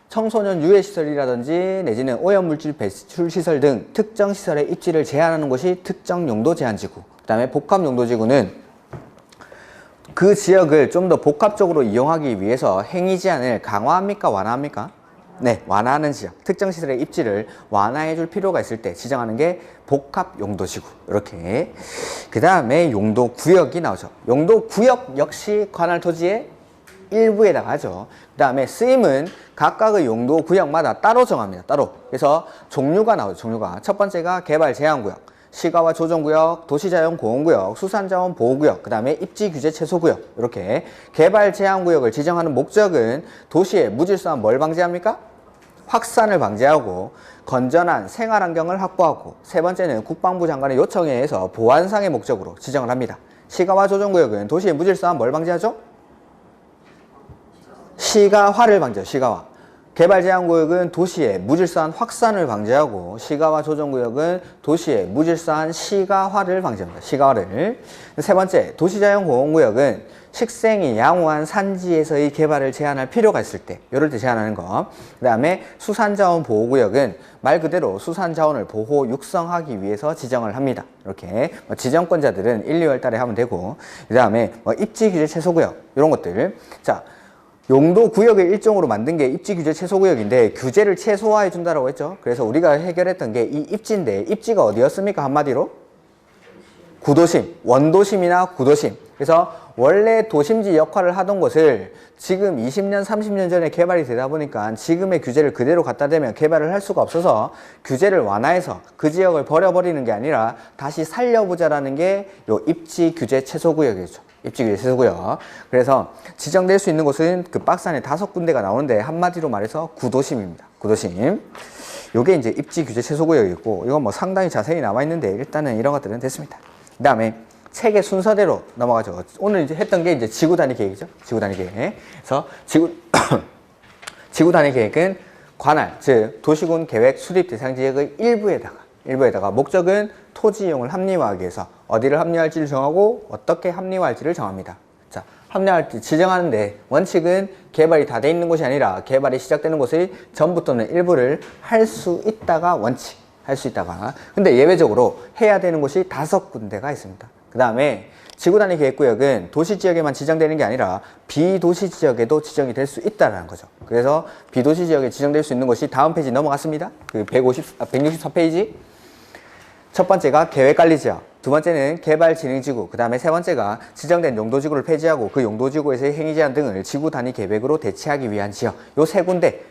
청소년 유해시설이라든지 내지는 오염물질 배출시설 등 특정시설의 입지를 제한하는 곳이 특정용도 제한지구. 그 다음에 복합용도지구는 그 지역을 좀 더 복합적으로 이용하기 위해서 행위 제한을 강화합니까? 완화합니까? 네, 완화하는 지역. 특정 시설의 입지를 완화해 줄 필요가 있을 때 지정하는 게 복합용도지구. 이렇게. 그 다음에 용도구역이 나오죠. 용도구역 역시 관할 토지의 일부에다가 하죠. 그 다음에 쓰임은 각각의 용도구역마다 따로 정합니다. 따로. 그래서 종류가 나오죠. 종류가. 첫 번째가 개발제한구역. 시가와 조정구역, 도시자연공원구역, 수산자원보호구역, 그 다음에 입지규제 최소구역 이렇게. 개발제한구역을 지정하는 목적은 도시의 무질서한 뭘 방지합니까? 확산을 방지하고 건전한 생활환경을 확보하고, 세 번째는 국방부 장관의 요청에 의해서 보안상의 목적으로 지정을 합니다. 시가와 조정구역은 도시의 무질서한 뭘 방지하죠? 시가화를 방지해요. 시가화. 개발제한구역은 도시의 무질서한 확산을 방지하고, 시가와 조정구역은 도시의 무질서한 시가화를 방지합니다. 시가화를. 세 번째, 도시자연공원구역은 식생이 양호한 산지에서의 개발을 제한할 필요가 있을 때, 이럴 때 제한하는 거. 그 다음에 수산자원보호구역은 말 그대로 수산자원을 보호, 육성하기 위해서 지정을 합니다. 이렇게. 지정권자들은 1, 2월 달에 하면 되고, 그 다음에 입지규제 최소구역, 이런 것들. 자, 용도구역의 일종으로 만든 게 입지규제 최소구역인데 규제를 최소화해 준다라고 했죠. 그래서 우리가 해결했던 게 이 입지인데, 입지가 어디였습니까? 한마디로? 구도심, 원도심이나 구도심. 그래서 원래 도심지 역할을 하던 것을 지금 20년, 30년 전에 개발이 되다 보니까 지금의 규제를 그대로 갖다 대면 개발을 할 수가 없어서 규제를 완화해서 그 지역을 버려버리는 게 아니라 다시 살려보자라는 게 요 입지규제 최소구역이죠. 입지규제 최소구역. 그래서 지정될 수 있는 곳은 그 박스 안에 5군데가 나오는데 한마디로 말해서 구도심입니다. 구도심. 요게 이제 입지규제 최소구역이고, 이건 뭐 상당히 자세히 남아있는데 일단은 이런 것들은 됐습니다. 그 다음에 책의 순서대로 넘어가죠. 오늘 이제 했던 게 이제 지구 단위 계획이죠. 지구 단위 계획. 그래서 지구 단위 계획은 관할, 즉 도시군 계획 수립 대상 지역의 일부에다가 목적은 토지 이용을 합리화하기 위해서 어디를 합리화할지를 정하고 어떻게 합리화할지를 정합니다. 자, 합리화할지 지정하는데 원칙은 개발이 다 돼 있는 곳이 아니라 개발이 시작되는 곳의 전부 또는 일부를 할 수 있다가 원칙. 할 수 있다가. 근데 예외적으로 해야 되는 곳이 5군데가 있습니다. 그 다음에 지구단위 계획구역은 도시지역에만 지정되는 게 아니라 비도시지역에도 지정이 될 수 있다는 거죠. 그래서 비도시지역에 지정될 수 있는 곳이 다음 페이지 넘어갔습니다. 그 164페이지. 첫 번째가 계획관리지역, 두 번째는 개발진흥지구, 그 다음에 세 번째가 지정된 용도지구를 폐지하고 그 용도지구에서의 행위제한 등을 지구단위 계획으로 대체하기 위한 지역. 요 세 군데,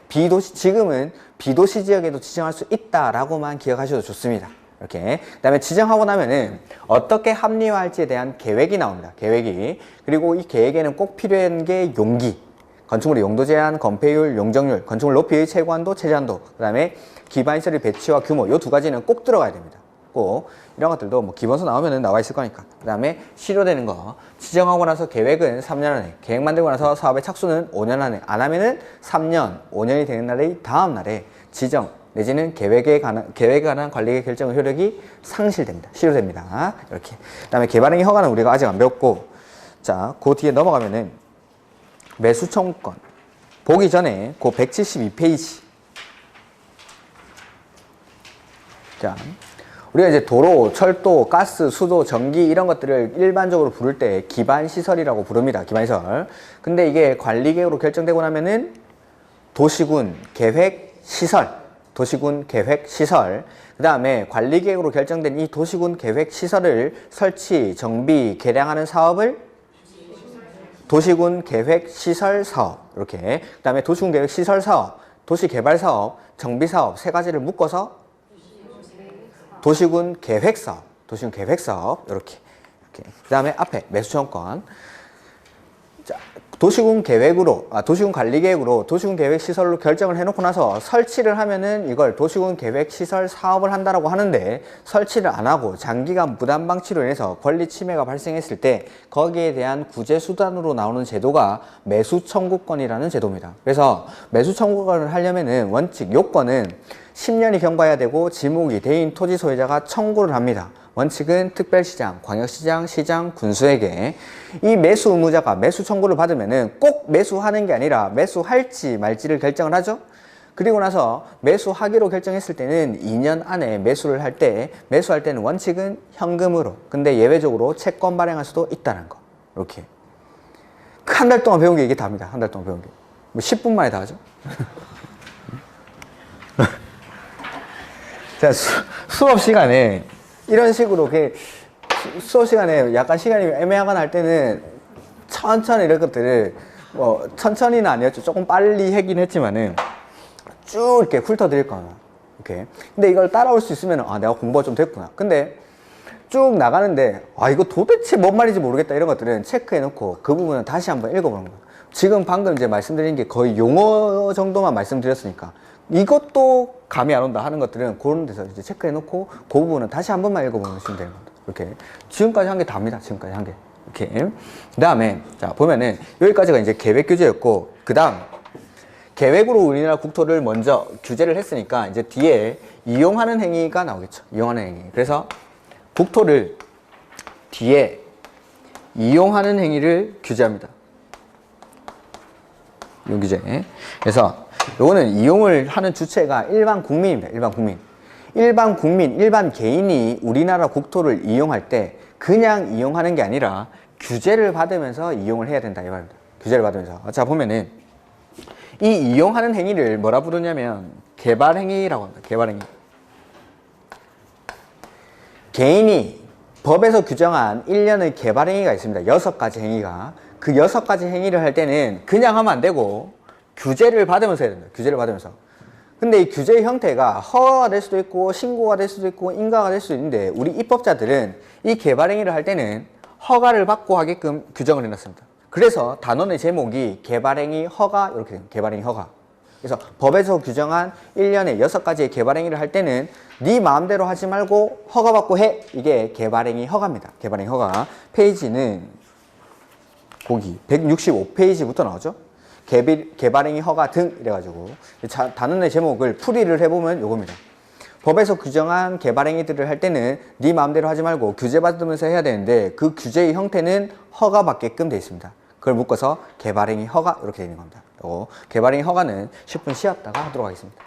지금은 비도시 지역에도 지정할 수 있다라고만 기억하셔도 좋습니다. 이렇게. 그 다음에 지정하고 나면은 어떻게 합리화할지에 대한 계획이 나옵니다. 계획이. 그리고 이 계획에는 꼭 필요한 게 용기. 건축물의 용도 제한, 건폐율, 용적률, 건축물 높이, 채관도, 최저한도, 그 다음에 기반시설의 배치와 규모, 요 두 가지는 꼭 들어가야 됩니다. 꼭. 이런 것들도 뭐 기본서 나오면은 나와 있을 거니까. 그 다음에 실효되는 거. 지정하고 나서 계획은 3년 안에, 계획 만들고 나서 사업의 착수는 5년 안에, 안 하면은 3년, 5년이 되는 날의 다음 날에 지정, 내지는 계획에 관한 관리의 결정의 효력이 상실됩니다. 실효됩니다. 이렇게. 그 다음에 개발행위 허가는 우리가 아직 안 배웠고, 자, 그 뒤에 넘어가면은 매수 청구권. 보기 전에 그 172페이지. 자, 우리가 이제 도로, 철도, 가스, 수도, 전기 이런 것들을 일반적으로 부를 때 기반시설이라고 부릅니다. 기반시설. 근데 이게 관리계획으로 결정되고 나면은 도시군 계획시설, 도시군 계획시설. 그 다음에 관리계획으로 결정된 이 도시군 계획시설을 설치, 정비, 개량하는 사업을 도시군 계획시설 사업. 이렇게. 그 다음에 도시군 계획시설 사업, 도시개발 사업, 정비 사업 세 가지를 묶어서 도시군 계획 사업, 도시군 계획 사업 이렇게. 그 다음에 앞에 매수청권. 자, 도시군 계획으로, 도시군 관리계획으로 도시군 계획 시설로 결정을 해놓고 나서 설치를 하면은 이걸 도시군 계획 시설 사업을 한다라고 하는데 설치를 안 하고 장기간 무단 방치로 인해서 권리 침해가 발생했을 때 거기에 대한 구제 수단으로 나오는 제도가 매수 청구권이라는 제도입니다. 그래서 매수 청구권을 하려면은 원칙 요건은 10년이 경과해야 되고 지목이 대인 토지 소유자가 청구를 합니다. 원칙은 특별시장, 광역시장, 시장, 군수에게 이 매수 의무자가 매수 청구를 받으면은 꼭 매수하는 게 아니라 매수할지 말지를 결정을 하죠. 그리고 나서 매수하기로 결정했을 때는 2년 안에 매수를 할 때, 매수할 때는 원칙은 현금으로, 근데 예외적으로 채권 발행할 수도 있다는 거. 이렇게. 한 달 동안 배운 게 이게 다입니다. 한 달 동안 배운 게. 뭐 10분 만에 다 하죠. 자, 수업 시간에 이런 식으로 수업 시간에 약간 시간이 애매하거나 할 때는 천천히 이런 것들을 뭐 천천히는 아니었죠. 조금 빨리 하긴 했지만은 쭉 이렇게 훑어드릴 거나 이렇게. 근데 이걸 따라올 수 있으면 내가 공부가 좀 됐구나. 근데 쭉 나가는데 이거 도대체 뭔 말인지 모르겠다 이런 것들은 체크해 놓고 그 부분은 다시 한번 읽어보는 거예요. 지금 방금 이제 말씀드린 게 거의 용어 정도만 말씀드렸으니까 이것도 감이 안 온다 하는 것들은 그런 데서 이제 체크해 놓고 그 부분은 다시 한 번만 읽어보시면 되는 겁니다. 이렇게. 지금까지 한 게 답니다. 지금까지 한 게. 이렇게. 그 다음에, 자, 보면은 여기까지가 이제 계획 규제였고, 그 다음, 계획으로 우리나라 국토를 먼저 규제를 했으니까 이제 뒤에 이용하는 행위가 나오겠죠. 이용하는 행위. 그래서 국토를 뒤에 이용하는 행위를 규제합니다. 이용 규제. 그래서 요거는 이용을 하는 주체가 일반 국민입니다. 일반 국민. 일반 국민, 일반 개인이 우리나라 국토를 이용할 때 그냥 이용하는 게 아니라 규제를 받으면서 이용을 해야 된다 이 말입니다. 규제를 받으면서. 자, 보면은 이 이용하는 행위를 뭐라 부르냐면 개발행위라고 합니다. 개발행위. 개인이 법에서 규정한 1년의 개발행위가 있습니다. 6가지 행위가. 그 6가지 행위를 할 때는 그냥 하면 안 되고 규제를 받으면서 해야 됩니다. 규제를 받으면서. 근데 이 규제의 형태가 허가가 될 수도 있고 신고가 될 수도 있고 인가가 될 수도 있는데 우리 입법자들은 이 개발행위를 할 때는 허가를 받고 하게끔 규정을 해놨습니다. 그래서 단원의 제목이 개발행위 허가 이렇게 됩니다. 개발행위 허가. 그래서 법에서 규정한 1년에 6가지의 개발행위를 할 때는 네 마음대로 하지 말고 허가받고 해. 이게 개발행위 허가입니다. 개발행위 허가. 페이지는 거기 165페이지부터 나오죠. 개발행위 허가 등 이래가지고 단원의 제목을 풀이를 해보면 요겁니다. 법에서 규정한 개발행위들을 할 때는 네 마음대로 하지 말고 규제받으면서 해야 되는데 그 규제의 형태는 허가받게끔 되어 있습니다. 그걸 묶어서 개발행위 허가 이렇게 되는 겁니다. 개발행위 허가는 10분 쉬었다가 하도록 하겠습니다.